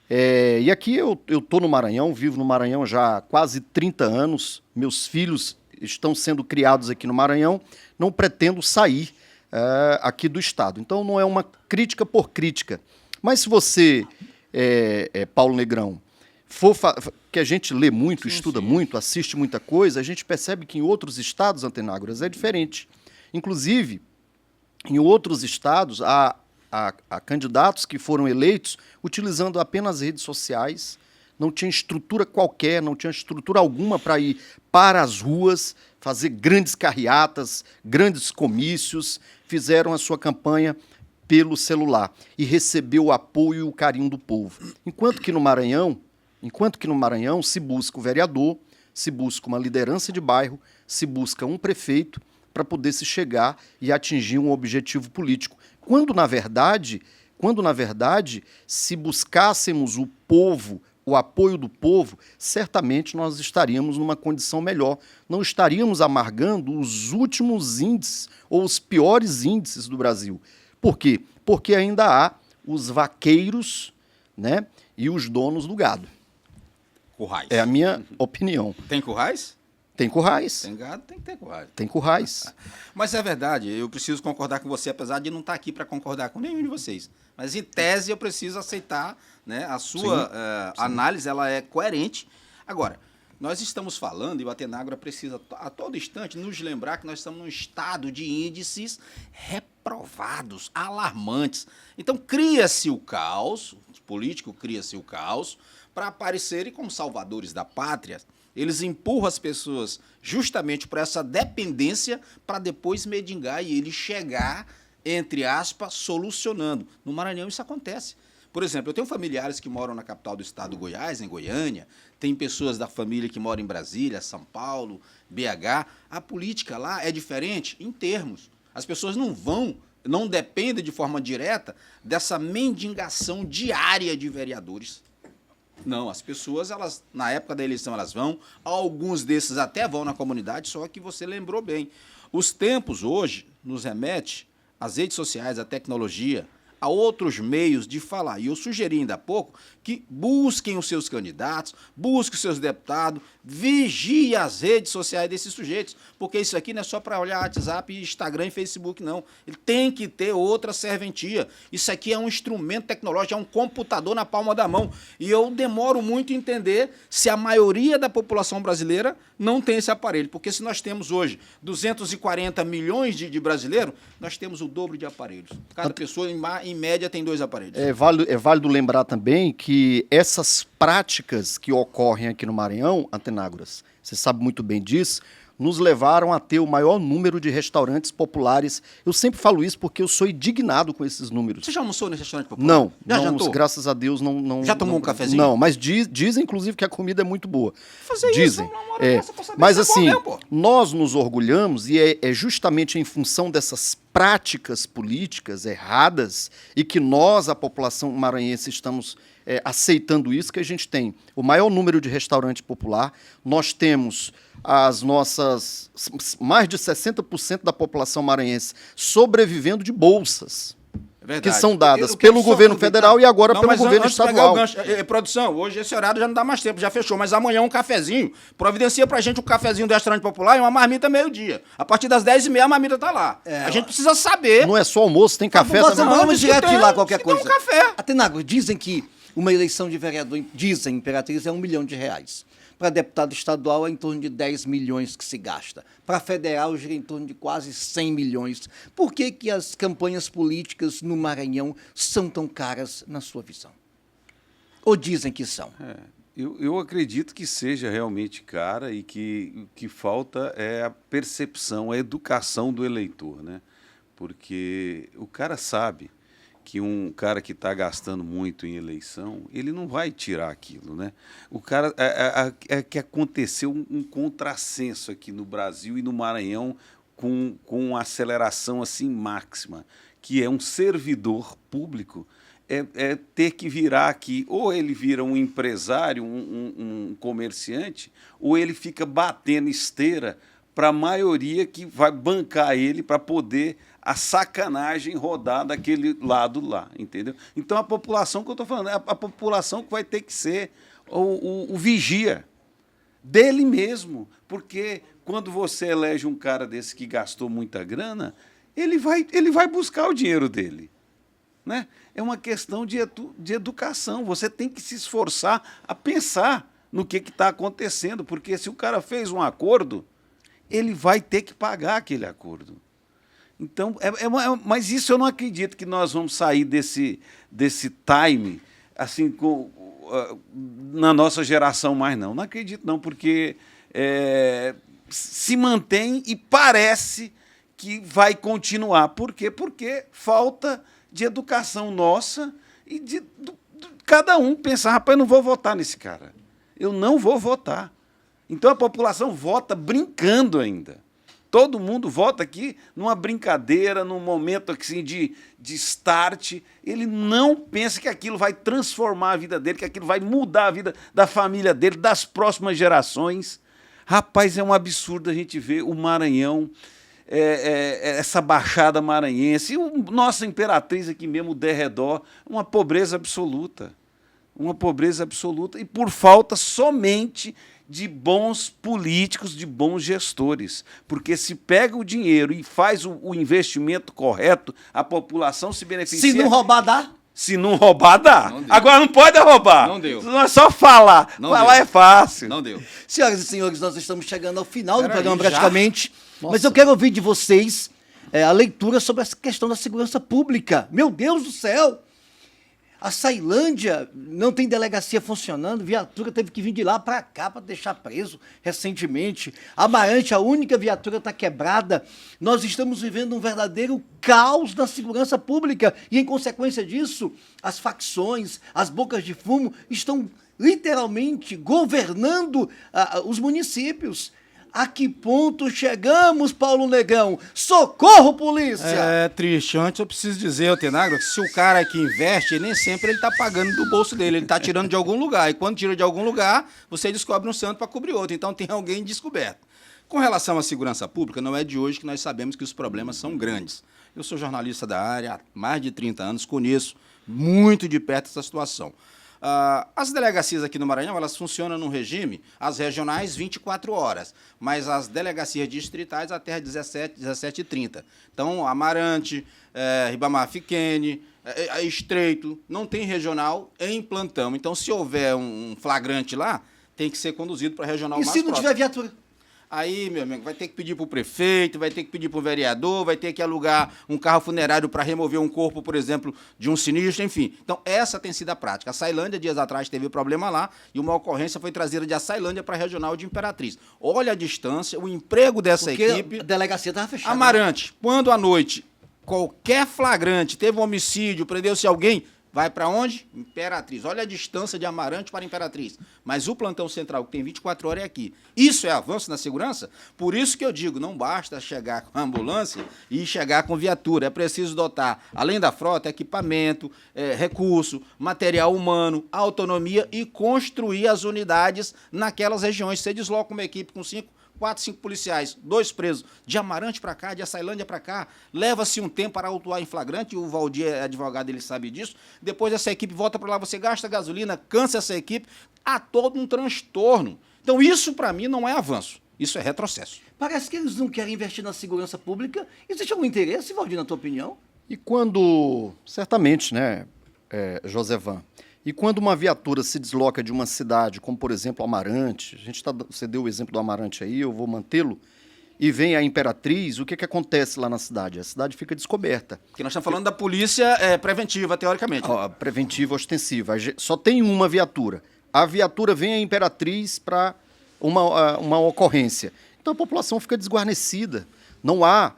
D: E aqui eu estou no Maranhão, vivo no Maranhão já há quase 30 anos, meus filhos estão sendo criados aqui no Maranhão, não pretendo sair aqui do estado. Então não é uma crítica por crítica. Mas se você, Paulo Negrão, que a gente lê muito, estuda muito, assiste muita coisa, a gente percebe que em outros estados, Antenágoras, é diferente. Inclusive, em outros estados, há candidatos que foram eleitos utilizando apenas redes sociais, não tinha estrutura qualquer, não tinha estrutura alguma para ir para as ruas, fazer grandes carreatas, grandes comícios, fizeram a sua campanha pelo celular e recebeu o apoio e o carinho do povo. Enquanto que no Maranhão se busca o vereador, se busca uma liderança de bairro, se busca um prefeito para poder se chegar e atingir um objetivo político. Quando, na verdade, se buscássemos o povo, o apoio do povo, certamente nós estaríamos numa condição melhor. Não estaríamos amargando os últimos índices ou os piores índices do Brasil. Por quê? Porque ainda há os vaqueiros, né, e os donos do gado.
C: Currais.
D: É a minha opinião.
C: Tem currais?
D: Tem currais.
C: Tem gado, tem que ter currais.
D: Tem currais.
C: Mas é verdade, eu preciso concordar com você, apesar de não estar aqui para concordar com nenhum de vocês. Mas, em tese, eu preciso aceitar, né, a sua análise, ela é coerente. Agora, nós estamos falando, e o Atenágora precisa, a todo instante, nos lembrar que nós estamos num estado de índices reprovados, alarmantes. Então, cria-se o caos, o político cria-se o caos, para aparecerem como salvadores da pátria. Eles empurram as pessoas justamente por essa dependência para depois mendigar e ele chegar, entre aspas, solucionando. No Maranhão isso acontece. Por exemplo, eu tenho familiares que moram na capital do estado do Goiás, em Goiânia, tem pessoas da família que moram em Brasília, São Paulo, BH. A política lá é diferente em termos. As pessoas não dependem de forma direta dessa mendigação diária de vereadores. Não, as pessoas, elas, na época da eleição, elas vão, alguns desses até vão na comunidade, só que você lembrou bem. Os tempos hoje nos remete às redes sociais, à tecnologia, a outros meios de falar. E eu sugeri ainda há pouco que busquem os seus candidatos, busquem os seus deputados, vigiem as redes sociais desses sujeitos, porque isso aqui não é só para olhar WhatsApp, Instagram e Facebook, não. Ele tem que ter outra serventia. Isso aqui é um instrumento tecnológico, é um computador na palma da mão. E eu demoro muito a entender se a maioria da população brasileira não tem esse aparelho, porque se nós temos hoje 240 milhões de brasileiros, nós temos o dobro de aparelhos. Cada pessoa, em média, tem 2 aparelhos.
D: É válido lembrar também que essas práticas que ocorrem aqui no Maranhão, Antenágoras, você sabe muito bem disso, nos levaram a ter o maior número de restaurantes populares. Eu sempre falo isso porque eu sou indignado com esses números.
C: Você já almoçou nesse restaurante popular?
D: Não,
C: já jantou?
D: Graças a Deus não.
C: Já tomou um cafezinho?
D: Não, mas dizem inclusive que a comida é muito boa.
C: Fazer
D: dizem.
C: Isso, uma hora dessa pra saber
D: mas
C: se é bom
D: assim,
C: mesmo, pô.
D: nós nos orgulhamos e é justamente em função dessas práticas políticas erradas e que nós, a população maranhense, estamos aceitando isso, que a gente tem o maior número de restaurante popular, nós temos as nossas mais de 60% da população maranhense sobrevivendo de bolsas. Que são dadas pelo governo federal e agora pelo governo estadual.
C: Produção, hoje esse horário já não dá mais tempo, já fechou, mas amanhã um cafezinho, providencia pra gente um cafezinho do restaurante popular e uma marmita meio-dia. A partir das 10h30 a marmita tá lá. A gente precisa saber.
D: Não é só almoço, tem café também.
B: Vamos direto de lá qualquer coisa.
C: Tem um café.
B: Atenágora, dizem que uma eleição de vereador, dizem, Imperatriz, é R$1 milhão. Para deputado estadual é em torno de 10 milhões que se gasta. Para federal gira em torno de quase 100 milhões. Por que as campanhas políticas no Maranhão são tão caras na sua visão? Ou dizem que são?
E: Eu acredito que seja realmente cara e que o que falta é a percepção, a educação do eleitor, né? Porque o cara sabe que um cara que está gastando muito em eleição, ele não vai tirar aquilo, né? O cara é que aconteceu um contrassenso aqui no Brasil e no Maranhão com uma aceleração assim máxima, que é um servidor público, é ter que virar aqui, ou ele vira um empresário, um comerciante, ou ele fica batendo esteira para a maioria que vai bancar ele para poder a sacanagem rodar daquele lado lá, entendeu? Então, a população que eu estou falando, é a população que vai ter que ser o vigia dele mesmo, porque quando você elege um cara desse que gastou muita grana, ele vai buscar o dinheiro dele, né? É uma questão de educação. Você tem que se esforçar a pensar no que está acontecendo, porque se o cara fez um acordo, ele vai ter que pagar aquele acordo. Então, mas isso eu não acredito que nós vamos sair desse time assim, na nossa geração mais, não. Não acredito, não, porque se mantém e parece que vai continuar. Por quê? Porque falta de educação nossa e de cada um pensar, rapaz, eu não vou votar nesse cara. Eu não vou votar. Então a população vota brincando ainda. Todo mundo vota aqui numa brincadeira, num momento assim, de start. Ele não pensa que aquilo vai transformar a vida dele, que aquilo vai mudar a vida da família dele, das próximas gerações. Rapaz, é um absurdo a gente ver o Maranhão, essa baixada maranhense, e nossa Imperatriz aqui mesmo, o derredor, uma pobreza absoluta. Uma pobreza absoluta, e por falta somente de bons políticos, de bons gestores. Porque se pega o dinheiro e faz o investimento correto, a população se beneficia.
B: Se não roubar, dá?
E: Se não roubar, dá.
C: Não deu.
E: Agora não pode roubar.
C: Não deu.
E: Não é só falar.
C: Não
E: falar
C: deu.
E: é fácil.
C: Não deu.
B: Senhoras e senhores, nós estamos chegando ao final do
C: Peraí,
B: programa
C: já?
B: praticamente. Mas eu quero ouvir de vocês a leitura sobre essa questão da segurança pública. Meu Deus do céu! A Ceilândia não tem delegacia funcionando, viatura teve que vir de lá para cá para deixar preso recentemente. Amarante, a única viatura está quebrada. Nós estamos vivendo um verdadeiro caos na segurança pública e, em consequência disso, as facções, as bocas de fumo estão literalmente governando os municípios. A que ponto chegamos, Paulo Negrão? Socorro, polícia!
F: É triste. Antes eu preciso dizer, Tenagro, que se o cara que investe, nem sempre ele está pagando do bolso dele, ele está tirando de algum lugar. E quando tira de algum lugar, você descobre um santo para cobrir outro. Então tem alguém descoberto. Com relação à segurança pública, não é de hoje que nós sabemos que os problemas são grandes. Eu sou jornalista da área há mais de 30 anos, conheço muito de perto essa situação. As delegacias aqui no Maranhão, elas funcionam num regime, as regionais 24 horas, mas as delegacias distritais até às 17h30. Então, Amarante, Ribamar Fiquene, Estreito, não tem regional em plantão. Então, se houver um flagrante lá, tem que ser conduzido para a regional
B: E
F: mais
B: se não
F: próxima.
B: tiver viatura?
F: Aí, meu amigo, vai ter que pedir para o prefeito, vai ter que pedir para o vereador, vai ter que alugar um carro funerário para remover um corpo, por exemplo, de um sinistro, enfim. Então, essa tem sido a prática. A Ceilândia, dias atrás, teve problema lá e uma ocorrência foi trazida de Ceilândia para a regional de Imperatriz. Olha a distância, o emprego dessa
B: Porque
F: equipe.
B: a delegacia estava fechada.
F: Amarante, quando à noite qualquer flagrante teve um homicídio, prendeu-se alguém, vai para onde? Imperatriz. Olha a distância de Amarante para Imperatriz. Mas o plantão central, que tem 24 horas, é aqui. Isso é avanço na segurança? Por isso que eu digo, não basta chegar com a ambulância e chegar com viatura. É preciso dotar, além da frota, equipamento, recurso, material humano, autonomia e construir as unidades naquelas regiões. Você desloca uma equipe com 4, 5 policiais, 2 presos, de Amarante para cá, de Ceilândia para cá, leva-se um tempo para autuar em flagrante, o Valdir é advogado, ele sabe disso, depois essa equipe volta para lá, você gasta gasolina, cansa essa equipe, há todo um transtorno. Então isso para mim não é avanço, isso é retrocesso.
B: Parece que eles não querem investir na segurança pública. Existe algum interesse, Valdir, na tua opinião?
D: E quando, certamente, né, Josevan, e quando uma viatura se desloca de uma cidade, como por exemplo Amarante, você deu o exemplo do Amarante aí, eu vou mantê-lo, e vem a Imperatriz, o que acontece lá na cidade? A cidade fica descoberta.
F: Porque nós estamos falando da polícia preventiva, teoricamente.
D: Preventiva, ostensiva. Só tem uma viatura. A viatura vem a Imperatriz para uma ocorrência. Então a população fica desguarnecida. Não há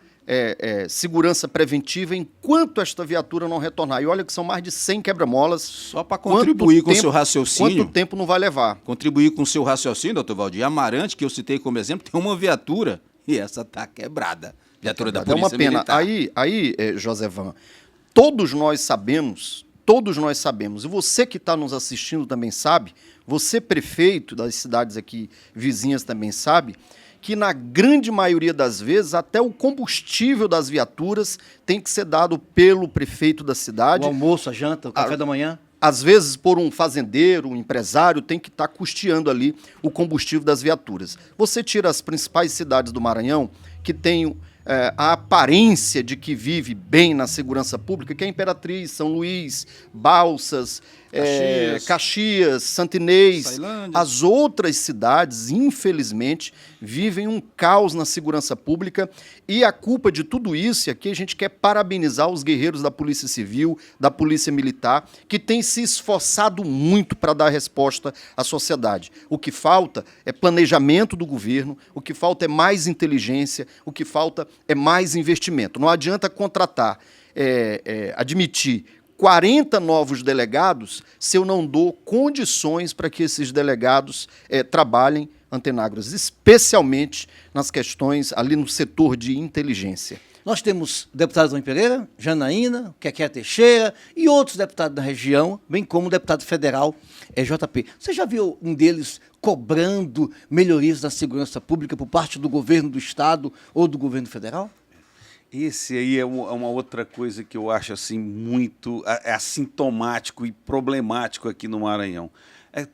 D: segurança preventiva enquanto esta viatura não retornar. E olha que são mais de 100 quebra-molas.
F: Só para contribuir com o seu raciocínio.
D: Quanto tempo não vai levar?
F: Contribuir com o seu raciocínio, doutor Valdir. Amarante, que eu citei como exemplo, tem uma viatura e essa tá quebrada. Viatura da
D: É
F: Polícia
D: uma pena.
F: Militar.
D: Josevan, todos nós sabemos, e você que está nos assistindo também sabe, você prefeito das cidades aqui vizinhas também sabe, que na grande maioria das vezes até o combustível das viaturas tem que ser dado pelo prefeito da cidade.
B: O almoço, a janta, o café da manhã.
D: Às vezes, por um fazendeiro, um empresário, tem que estar custeando ali o combustível das viaturas. Você tira as principais cidades do Maranhão, que têm a aparência de que vive bem na segurança pública, que é Imperatriz, São Luís, Balsas, Caxias, Santo Inês.
F: Ceilândia.
D: As outras cidades, infelizmente, vivem um caos na segurança pública e a culpa de tudo isso, e aqui a gente quer parabenizar os guerreiros da Polícia Civil, da Polícia Militar, que têm se esforçado muito para dar resposta à sociedade. O que falta é planejamento do governo, o que falta é mais inteligência, o que falta é mais investimento. Não adianta contratar, admitir 40 novos delegados se eu não dou condições para que esses delegados trabalhem, Antenagros, especialmente nas questões ali no setor de inteligência.
B: Nós temos o deputado João Pereira, Janaína, Keké Teixeira e outros deputados da região, bem como o deputado federal JP. Você já viu um deles cobrando melhorias da segurança pública por parte do governo do estado ou do governo federal?
E: Esse aí é uma outra coisa que eu acho assim muito assintomático e problemático aqui no Maranhão.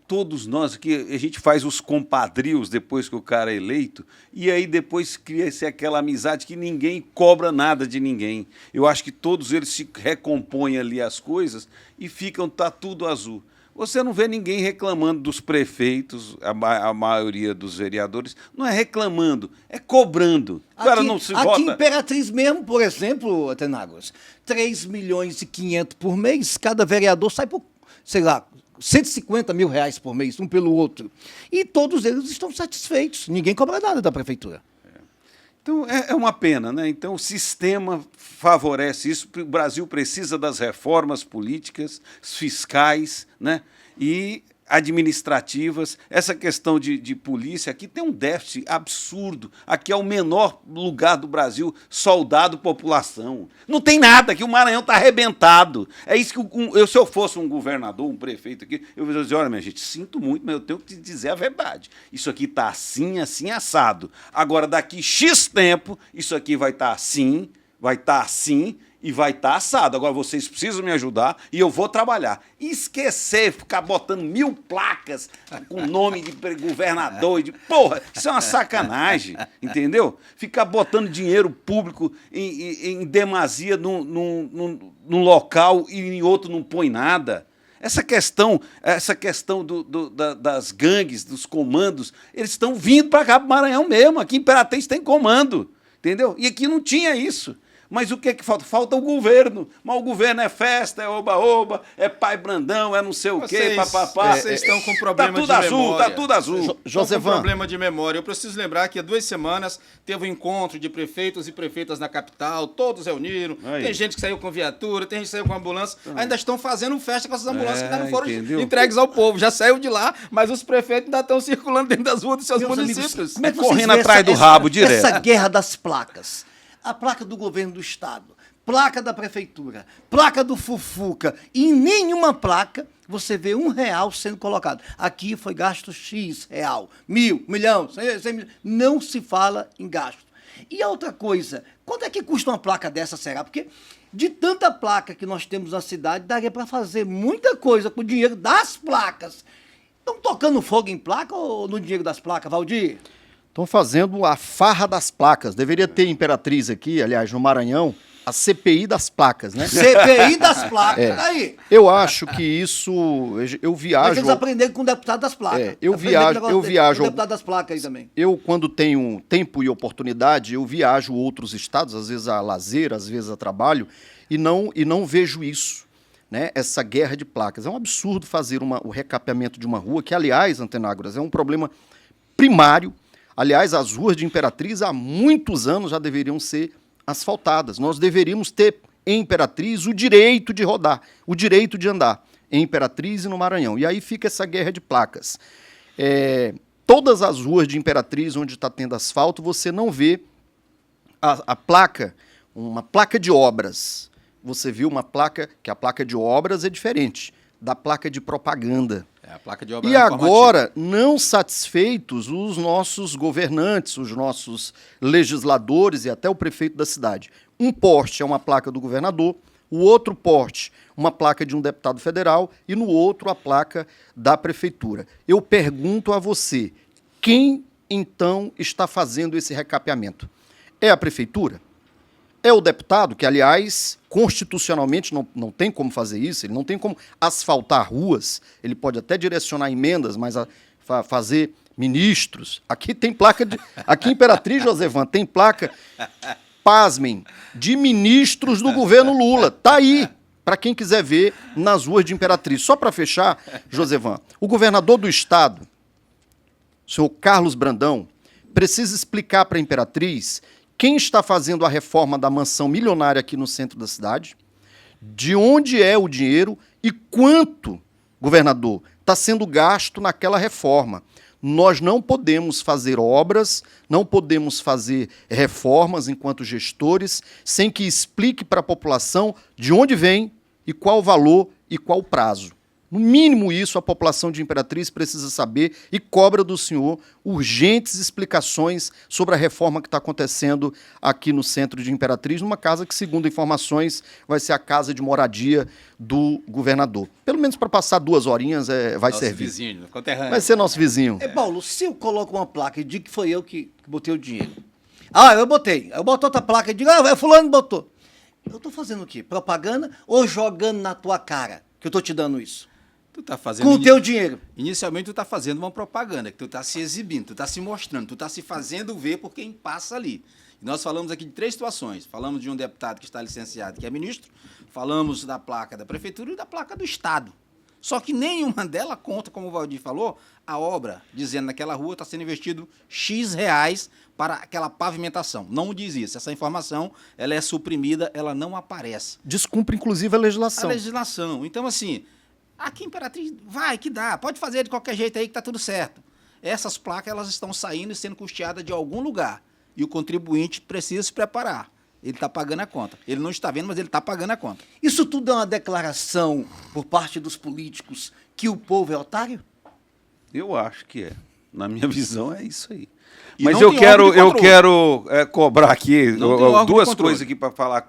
E: Todos nós aqui, a gente faz os compadrios depois que o cara é eleito, e aí depois cria-se aquela amizade que ninguém cobra nada de ninguém. Eu acho que todos eles se recompõem ali as coisas e tá tudo azul. Você não vê ninguém reclamando dos prefeitos, a maioria dos vereadores, não é reclamando, é cobrando. O cara não se vota.
B: Aqui em Imperatriz mesmo, por exemplo, Atenagos, 3 milhões e 500 por mês, cada vereador sai por, sei lá, 150 mil reais por mês, um pelo outro. E todos eles estão satisfeitos, ninguém cobra nada da prefeitura.
E: Então, é uma pena, né? Então, o sistema favorece isso. O Brasil precisa das reformas políticas, fiscais, né? E administrativas. Essa questão de polícia, aqui tem um déficit absurdo. Aqui é o menor lugar do Brasil, soldado-população. Não tem nada, aqui o Maranhão está arrebentado. É isso que se eu fosse um governador, um prefeito aqui, eu ia dizer, olha, minha gente, sinto muito, mas eu tenho que te dizer a verdade. Isso aqui está assim, assim, assado. Agora, daqui X tempo, isso aqui vai estar assim, e vai estar assado. Agora vocês precisam me ajudar e eu vou trabalhar. Esquecer, ficar botando 1000 placas com nome de governador. Porra, isso é uma sacanagem, entendeu? Ficar botando dinheiro público em demasia num local e em outro não põe nada. Essa questão das gangues, dos comandos, eles estão vindo para cá, para o Maranhão mesmo. Aqui em Imperatriz tem comando, entendeu? E aqui não tinha isso. Mas o que é que falta? Falta o governo. Mas o governo é festa, é oba-oba, é pai Brandão, é não sei o quê, papapá.
F: Vocês estão com problema
E: tá tudo
F: de
E: azul,
F: memória.
E: tá tudo azul.
D: Josevan.
F: Com problema de memória. Eu preciso lembrar que há 2 semanas teve um encontro de prefeitos e prefeitas na capital, todos reuniram.
E: Aí.
F: Tem gente que saiu com viatura, tem gente que saiu com ambulância. Ainda estão fazendo festa com essas ambulâncias que ainda não foram
E: entendeu?
F: entregues ao povo. Já saiu de lá, mas os prefeitos ainda estão circulando dentro das ruas dos seus
B: Meus
F: municípios.
B: amigos, como é que vocês
E: correndo
B: veem
E: atrás do rabo direto.
B: Essa guerra das placas. A placa do governo do estado, placa da prefeitura, placa do Fufuca, e em nenhuma placa você vê R$1 sendo colocado. Aqui foi gasto X real, 1.000, 1 milhão, 100 milhões. Não se fala em gasto. E a outra coisa, quanto é que custa uma placa dessa, será? Porque de tanta placa que nós temos na cidade, daria para fazer muita coisa com o dinheiro das placas. Estão tocando fogo em placa ou no dinheiro das placas, Valdir?
D: Estão fazendo a farra das placas. Deveria ter Imperatriz aqui, aliás, no Maranhão, a CPI das placas, né?
B: CPI das placas, tá aí.
D: Eu acho que isso... Eu
B: Mas
D: viajo...
B: eles aprenderam com o deputado das placas.
D: eu
B: Aprenderam com
D: viajo...
B: o deputado das placas aí também.
D: Eu, quando tenho tempo e oportunidade, eu viajo outros estados, às vezes a lazer, às vezes a trabalho, e não vejo isso, né? Essa guerra de placas. É um absurdo fazer o recapeamento de uma rua, que, aliás, Antenágoras, é um problema primário. Aliás, as ruas de Imperatriz há muitos anos já deveriam ser asfaltadas. Nós deveríamos ter em Imperatriz o direito de rodar, o direito de andar em Imperatriz e no Maranhão. E aí fica essa guerra de placas. todas as ruas de Imperatriz, onde está tendo asfalto, você não vê a placa, uma placa de obras. Você viu uma placa, que a placa de obras é diferente da placa de propaganda.
C: A placa de obra
D: E agora, não satisfeitos, os nossos governantes, os nossos legisladores e até o prefeito da cidade. Um poste é uma placa do governador, o outro poste, uma placa de um deputado federal, e no outro a placa da prefeitura. Eu pergunto a você, quem então está fazendo esse recapeamento? É a prefeitura? É o deputado, que, aliás, constitucionalmente não tem como fazer isso, ele não tem como asfaltar ruas, ele pode até direcionar emendas, mas fazer ministros. Aqui tem placa de. Aqui em Imperatriz, Josevan, tem placa, pasmem, de ministros do governo Lula. Tá aí, para quem quiser ver nas ruas de Imperatriz. Só para fechar, Josevan, o governador do estado, o senhor Carlos Brandão, precisa explicar para a Imperatriz quem está fazendo a reforma da mansão milionária aqui no centro da cidade, de onde é o dinheiro e quanto, governador, está sendo gasto naquela reforma. Nós não podemos fazer obras, não podemos fazer reformas enquanto gestores, sem que explique para a população de onde vem e qual o valor e qual o prazo. No mínimo isso, a população de Imperatriz precisa saber e cobra do senhor urgentes explicações sobre a reforma que está acontecendo aqui no centro de Imperatriz, numa casa que, segundo informações, vai ser a casa de moradia do governador. Pelo menos para passar 2 horinhas vai
C: nosso
D: servir.
C: Vizinho, conterrâneo.
D: Vai ser nosso vizinho.
B: Paulo, se eu coloco uma placa e digo que foi eu que botei o dinheiro. Ah, eu botei. Eu boto outra placa e digo, fulano botou. Eu estou fazendo o quê? Propaganda ou jogando na tua cara que eu estou te dando isso?
C: Tu tá fazendo
B: Com o teu dinheiro.
C: Inicialmente tu tá fazendo uma propaganda, que tu tá se exibindo, tu tá se mostrando, tu tá se fazendo ver por quem passa ali. E nós falamos aqui de 3 situações. Falamos de um deputado que está licenciado, que é ministro, falamos da placa da prefeitura e da placa do estado. Só que nenhuma delas conta, como o Valdir falou, a obra, dizendo naquela rua está sendo investido X reais para aquela pavimentação. Não diz isso. Essa informação ela é suprimida, ela não aparece.
D: Descumpre, inclusive, a legislação.
C: A legislação. Então, assim, aqui em Imperatriz, vai que dá, pode fazer de qualquer jeito aí que tá tudo certo. Essas placas elas estão saindo e sendo custeadas de algum lugar. E o contribuinte precisa se preparar. Ele está pagando a conta. Ele não está vendo, mas ele está pagando a conta.
B: Isso tudo é uma declaração por parte dos políticos que o povo é otário?
E: Eu acho que é. Na minha visão, é isso aí.
C: E
E: Mas
C: não
E: eu
C: tem
E: quero,
C: órgão de
E: eu
C: controle.
E: quero cobrar aqui
C: Não tem órgão de
E: 2
C: controle.
E: coisas aqui para falar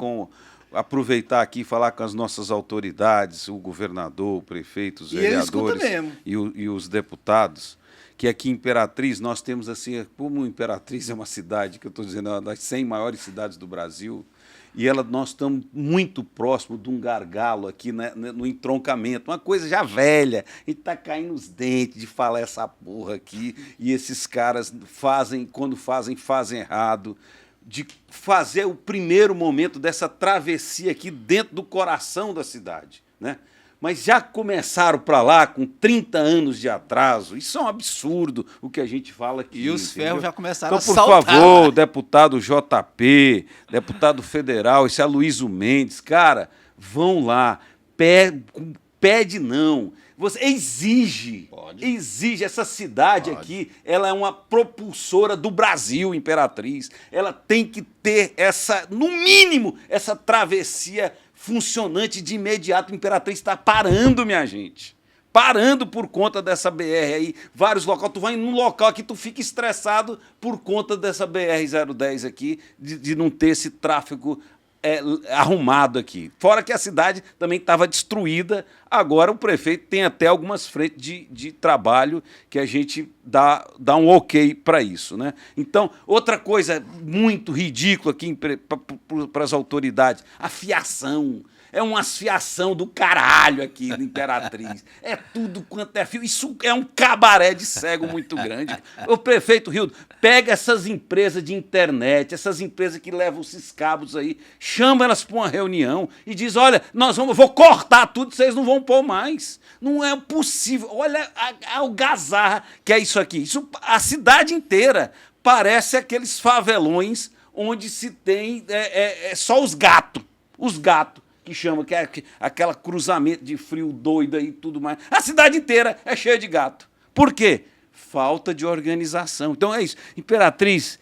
E: aproveitar aqui e falar com as nossas autoridades, o governador, o prefeito, os
B: E ele escuta
E: vereadores
B: mesmo.
E: e os deputados, que aqui em Imperatriz nós temos assim, como Imperatriz é uma cidade, que eu estou dizendo, é uma das 100 maiores cidades do Brasil, e nós estamos muito próximo de um gargalo aqui, né, no entroncamento, uma coisa já velha, e está caindo os dentes de falar essa porra aqui, e esses caras quando fazem errado, de fazer o primeiro momento dessa travessia aqui dentro do coração da cidade, né? Mas já começaram para lá com 30 anos de atraso. Isso é um absurdo o que a gente fala aqui.
C: E os
E: entendeu?
C: ferros já começaram
E: Então,
C: a
E: por
C: saltar.
E: favor, deputado JP, deputado federal, esse Aloysio Mendes, cara, vão lá, pede não. Você exige essa cidade aqui, ela é uma propulsora do Brasil, Imperatriz. Ela tem que ter no mínimo, essa travessia funcionante de imediato. Imperatriz está parando, minha gente. Parando por conta dessa BR aí, vários locais. Tu vai num local aqui, tu fica estressado por conta dessa BR-010 aqui, de não ter esse tráfego arrumado aqui. Fora que a cidade também estava destruída, agora o prefeito tem até algumas frentes de trabalho que a gente dá um ok para isso, né? Então, outra coisa muito ridícula aqui para as autoridades, a fiação. É uma fiação do caralho aqui na Imperatriz. É tudo quanto é fio. Isso é um cabaré de cego muito grande. O prefeito Rildo, pega essas empresas de internet, essas empresas que levam esses cabos aí, chama elas para uma reunião e diz, olha, vou cortar tudo, vocês não vão pôr mais. Não é possível. Olha a algazarra que é isso aqui. A cidade inteira parece aqueles favelões onde se tem só os gatos. Os gatos. Que chama, que é aquela cruzamento de frio doido aí e tudo mais. A cidade inteira é cheia de gato. Por quê? falta de organização. Então é isso. Imperatriz,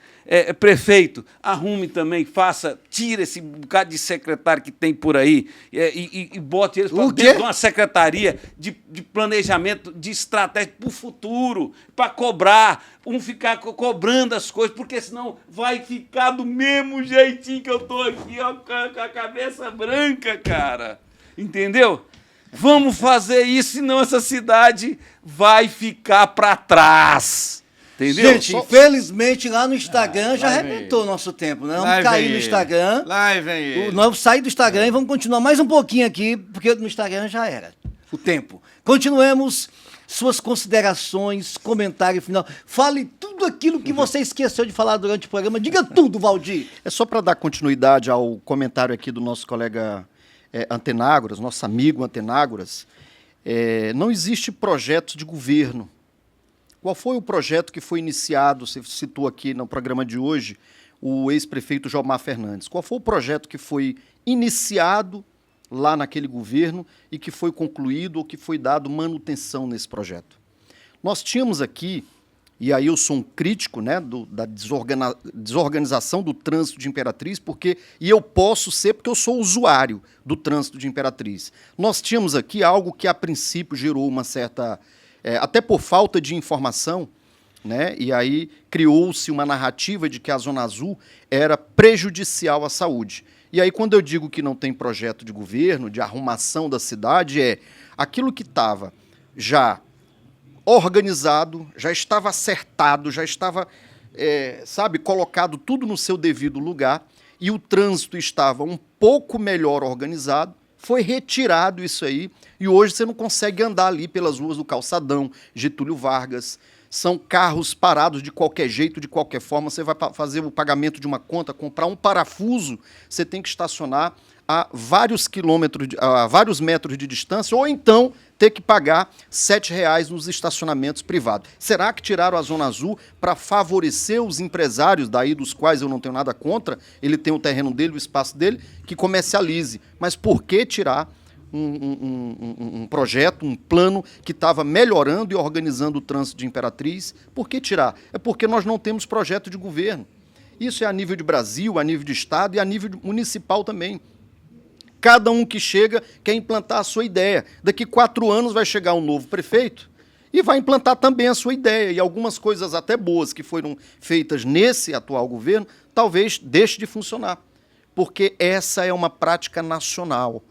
E: prefeito, arrume também, tira esse bocado de secretário que tem por aí e bote eles para dentro de uma secretaria de planejamento, de estratégia para o futuro, para cobrar, ficar cobrando as coisas, porque senão vai ficar do mesmo jeitinho que eu tô aqui, ó, com a cabeça branca, cara. Entendeu? Vamos fazer isso, senão essa cidade vai ficar para trás. Entendeu?
B: Gente, infelizmente lá no Instagram já arrebentou o nosso tempo, né? Vamos cair no Instagram.
C: Lá vem ele.
B: Vamos sair do Instagram e vamos continuar mais um pouquinho aqui, porque no Instagram já era o tempo. Continuemos. Suas considerações, comentário final. Fale tudo aquilo que você esqueceu de falar durante o programa. Diga tudo, Valdir.
D: É só para dar continuidade ao comentário aqui do nosso colega Antenágoras, nosso amigo Antenágoras. Não existe projeto de governo. Qual foi o projeto que foi iniciado, você citou aqui no programa de hoje, o ex-prefeito Jomar Fernandes? Qual foi o projeto que foi iniciado lá naquele governo e que foi concluído ou que foi dado manutenção nesse projeto? Nós tínhamos aqui, e aí eu sou um crítico, né, da desorganização do trânsito de Imperatriz, e eu posso ser porque eu sou usuário do trânsito de Imperatriz. Nós tínhamos aqui algo que a princípio gerou uma certa... até por falta de informação, né, e aí criou-se uma narrativa de que a Zona Azul era prejudicial à saúde. E aí, quando eu digo que não tem projeto de governo, de arrumação da cidade, aquilo que estava já organizado, já estava acertado, já estava, colocado tudo no seu devido lugar, e o trânsito estava um pouco melhor organizado, foi retirado isso aí, e hoje você não consegue andar ali pelas ruas do Calçadão, Getúlio Vargas. São carros parados de qualquer jeito, de qualquer forma. Você vai fazer o pagamento de uma conta, comprar um parafuso, você tem que estacionar a vários metros de distância, ou então ter que pagar R$ 7,00 nos estacionamentos privados. Será que tiraram a Zona Azul para favorecer os empresários, daí dos quais eu não tenho nada contra, ele tem o terreno dele, o espaço dele, que comercialize? Mas por que tirar um projeto, um plano que estava melhorando e organizando o trânsito de Imperatriz? Por que tirar? É porque nós não temos projeto de governo. Isso é a nível de Brasil, a nível de Estado e a nível municipal também. Cada um que chega quer implantar a sua ideia. Daqui 4 anos vai chegar um novo prefeito e vai implantar também a sua ideia. E algumas coisas até boas que foram feitas nesse atual governo, talvez deixe de funcionar. Porque essa é uma prática nacional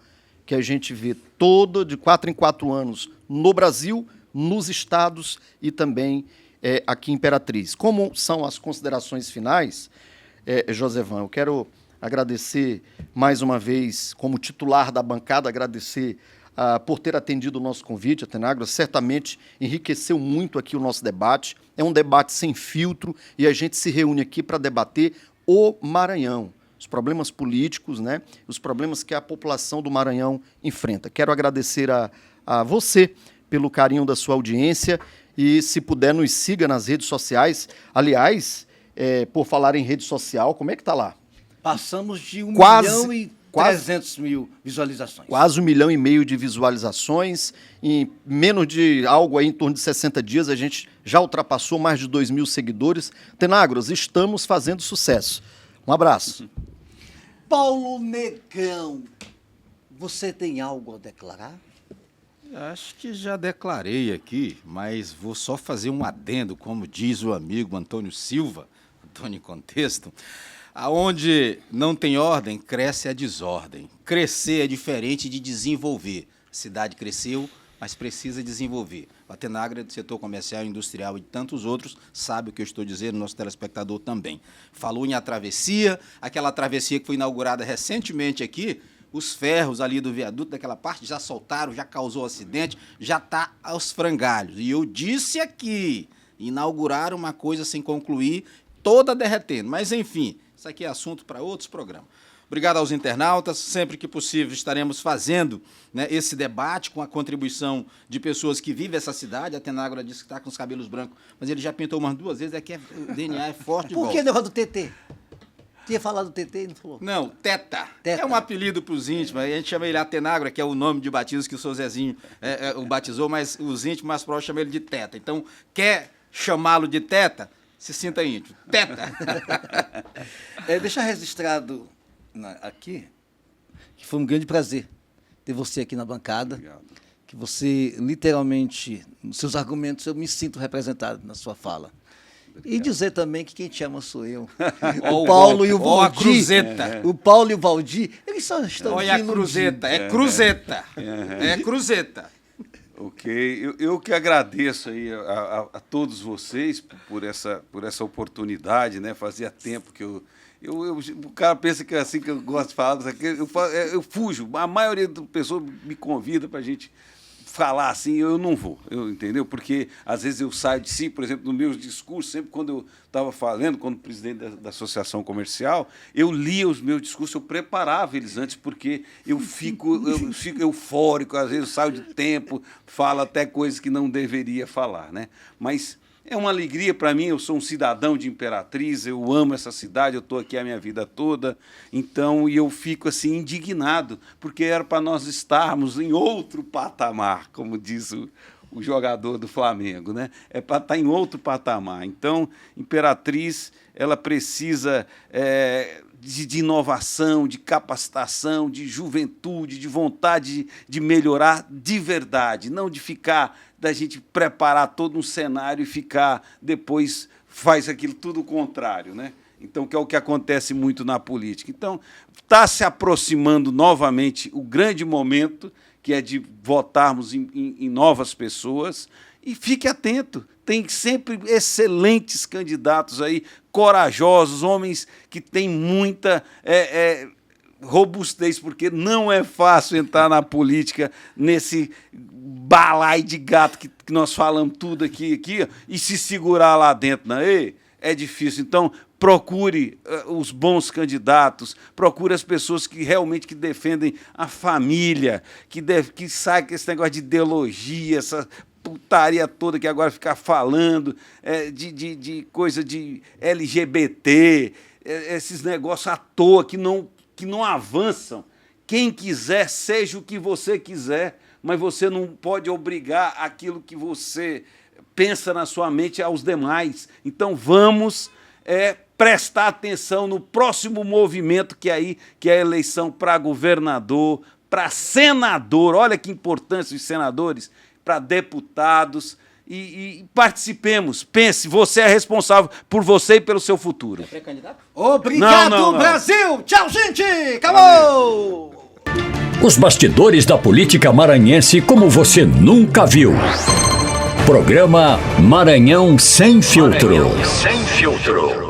D: que a gente vê de 4 em 4 anos no Brasil, nos estados e também aqui em Imperatriz. Como são as considerações finais, Josevan, eu quero agradecer mais uma vez, como titular da bancada, agradecer por ter atendido o nosso convite, Antenágoras. Certamente enriqueceu muito aqui o nosso debate. É um debate sem filtro e a gente se reúne aqui para debater o Maranhão, os problemas políticos, né, os problemas que a população do Maranhão enfrenta. Quero agradecer a você pelo carinho da sua audiência e, se puder, nos siga nas redes sociais. Aliás, por falar em rede social, como é que está lá?
B: Passamos de 1.300.000 visualizações.
D: Quase 1,5 milhão de visualizações. Em menos de algo aí, em torno de 60 dias, a gente já ultrapassou mais de 2.000 seguidores. Antenágoras, estamos fazendo sucesso. Um abraço.
B: Paulo Negrão, você tem algo a declarar?
C: Acho que já declarei aqui, mas vou só fazer um adendo, como diz o amigo Antônio Silva, Antônio Contexto. Aonde não tem ordem, cresce a desordem. Crescer é diferente de desenvolver. A cidade cresceu, mas precisa desenvolver. O Atenagra, do setor comercial, industrial e tantos outros, sabe o que eu estou dizendo, nosso telespectador também. Falou em a travessia, aquela travessia que foi inaugurada recentemente aqui, os ferros ali do viaduto, daquela parte, já soltaram, já causou acidente, já está aos frangalhos. E eu disse aqui, inaugurar uma coisa sem concluir, toda derretendo. Mas, enfim, isso aqui é assunto para outros programas. Obrigado aos internautas. Sempre que possível estaremos fazendo, né, esse debate com a contribuição de pessoas que vivem essa cidade. A Atenágoras disse que está com os cabelos brancos, mas ele já pintou umas 2 vezes, o DNA é forte.
B: Por que negócio do TT? Tinha falado do TT e não falou?
C: Não, Teta. É um apelido para os íntimos. A gente chama ele Atenágoras, que é o nome de batismo que o seu Zezinho o batizou, mas os íntimos mais próximos chamam ele de Teta. Então, quer
F: chamá-lo de Teta, se sinta íntimo. Teta!
B: Deixar registrado aqui que foi um grande prazer ter você aqui na bancada.
E: Obrigado.
B: Que você, literalmente, nos seus argumentos, eu me sinto representado na sua fala. E dizer também que quem te ama sou eu. O Paulo e o
F: Ó a
B: Valdir.
F: cruzeta.
B: O Paulo e o Valdir, eles só estão
F: Olha a
B: te
F: cruzeta, é cruzeta. É cruzeta.
E: Ok, eu que agradeço aí a todos vocês por essa oportunidade, né? Fazia tempo que o cara pensa que é assim que eu gosto de falar, eu fujo. A maioria das pessoas me convida para a gente falar assim, eu não vou, entendeu? Porque às vezes eu saio de si, por exemplo, no meu discurso, sempre quando eu estava falando, quando presidente da associação comercial, eu lia os meus discursos, eu preparava eles antes, porque eu fico eufórico, às vezes eu saio de tempo, falo até coisas que não deveria falar, né? Mas é uma alegria para mim, eu sou um cidadão de Imperatriz, eu amo essa cidade, eu estou aqui a minha vida toda, então, e eu fico assim indignado, porque era para nós estarmos em outro patamar, como diz o jogador do Flamengo, né? É para estar em outro patamar. Então, Imperatriz, ela precisa de inovação, de capacitação, de juventude, de vontade de melhorar de verdade, não de ficar, da gente preparar todo um cenário e ficar, depois faz aquilo tudo o contrário, né? Então, que é o que acontece muito na política. Então, está se aproximando novamente o grande momento, que é de votarmos em novas pessoas, e fique atento, tem sempre excelentes candidatos aí, corajosos, homens que têm muita robustez, porque não é fácil entrar na política nesse balaio de gato que nós falamos tudo aqui ó, e se segurar lá dentro, não é? É difícil. Então, procure os bons candidatos, procure as pessoas que realmente que defendem a família, que saem com esse negócio de ideologia, essa putaria toda que agora fica falando, de coisa de LGBT, esses negócios à toa que não avançam. Quem quiser, seja o que você quiser, mas você não pode obrigar aquilo que você pensa na sua mente aos demais. Então vamos prestar atenção no próximo movimento que é a eleição para governador, para senador, olha que importância os senadores, para deputados, e participemos, pense, você é responsável por você e pelo seu futuro.
B: Obrigado,
E: Não.
B: Brasil! Tchau, gente! Acabou!
A: Os bastidores da política maranhense como você nunca viu. Programa Maranhão Sem Filtro. Sem Filtro.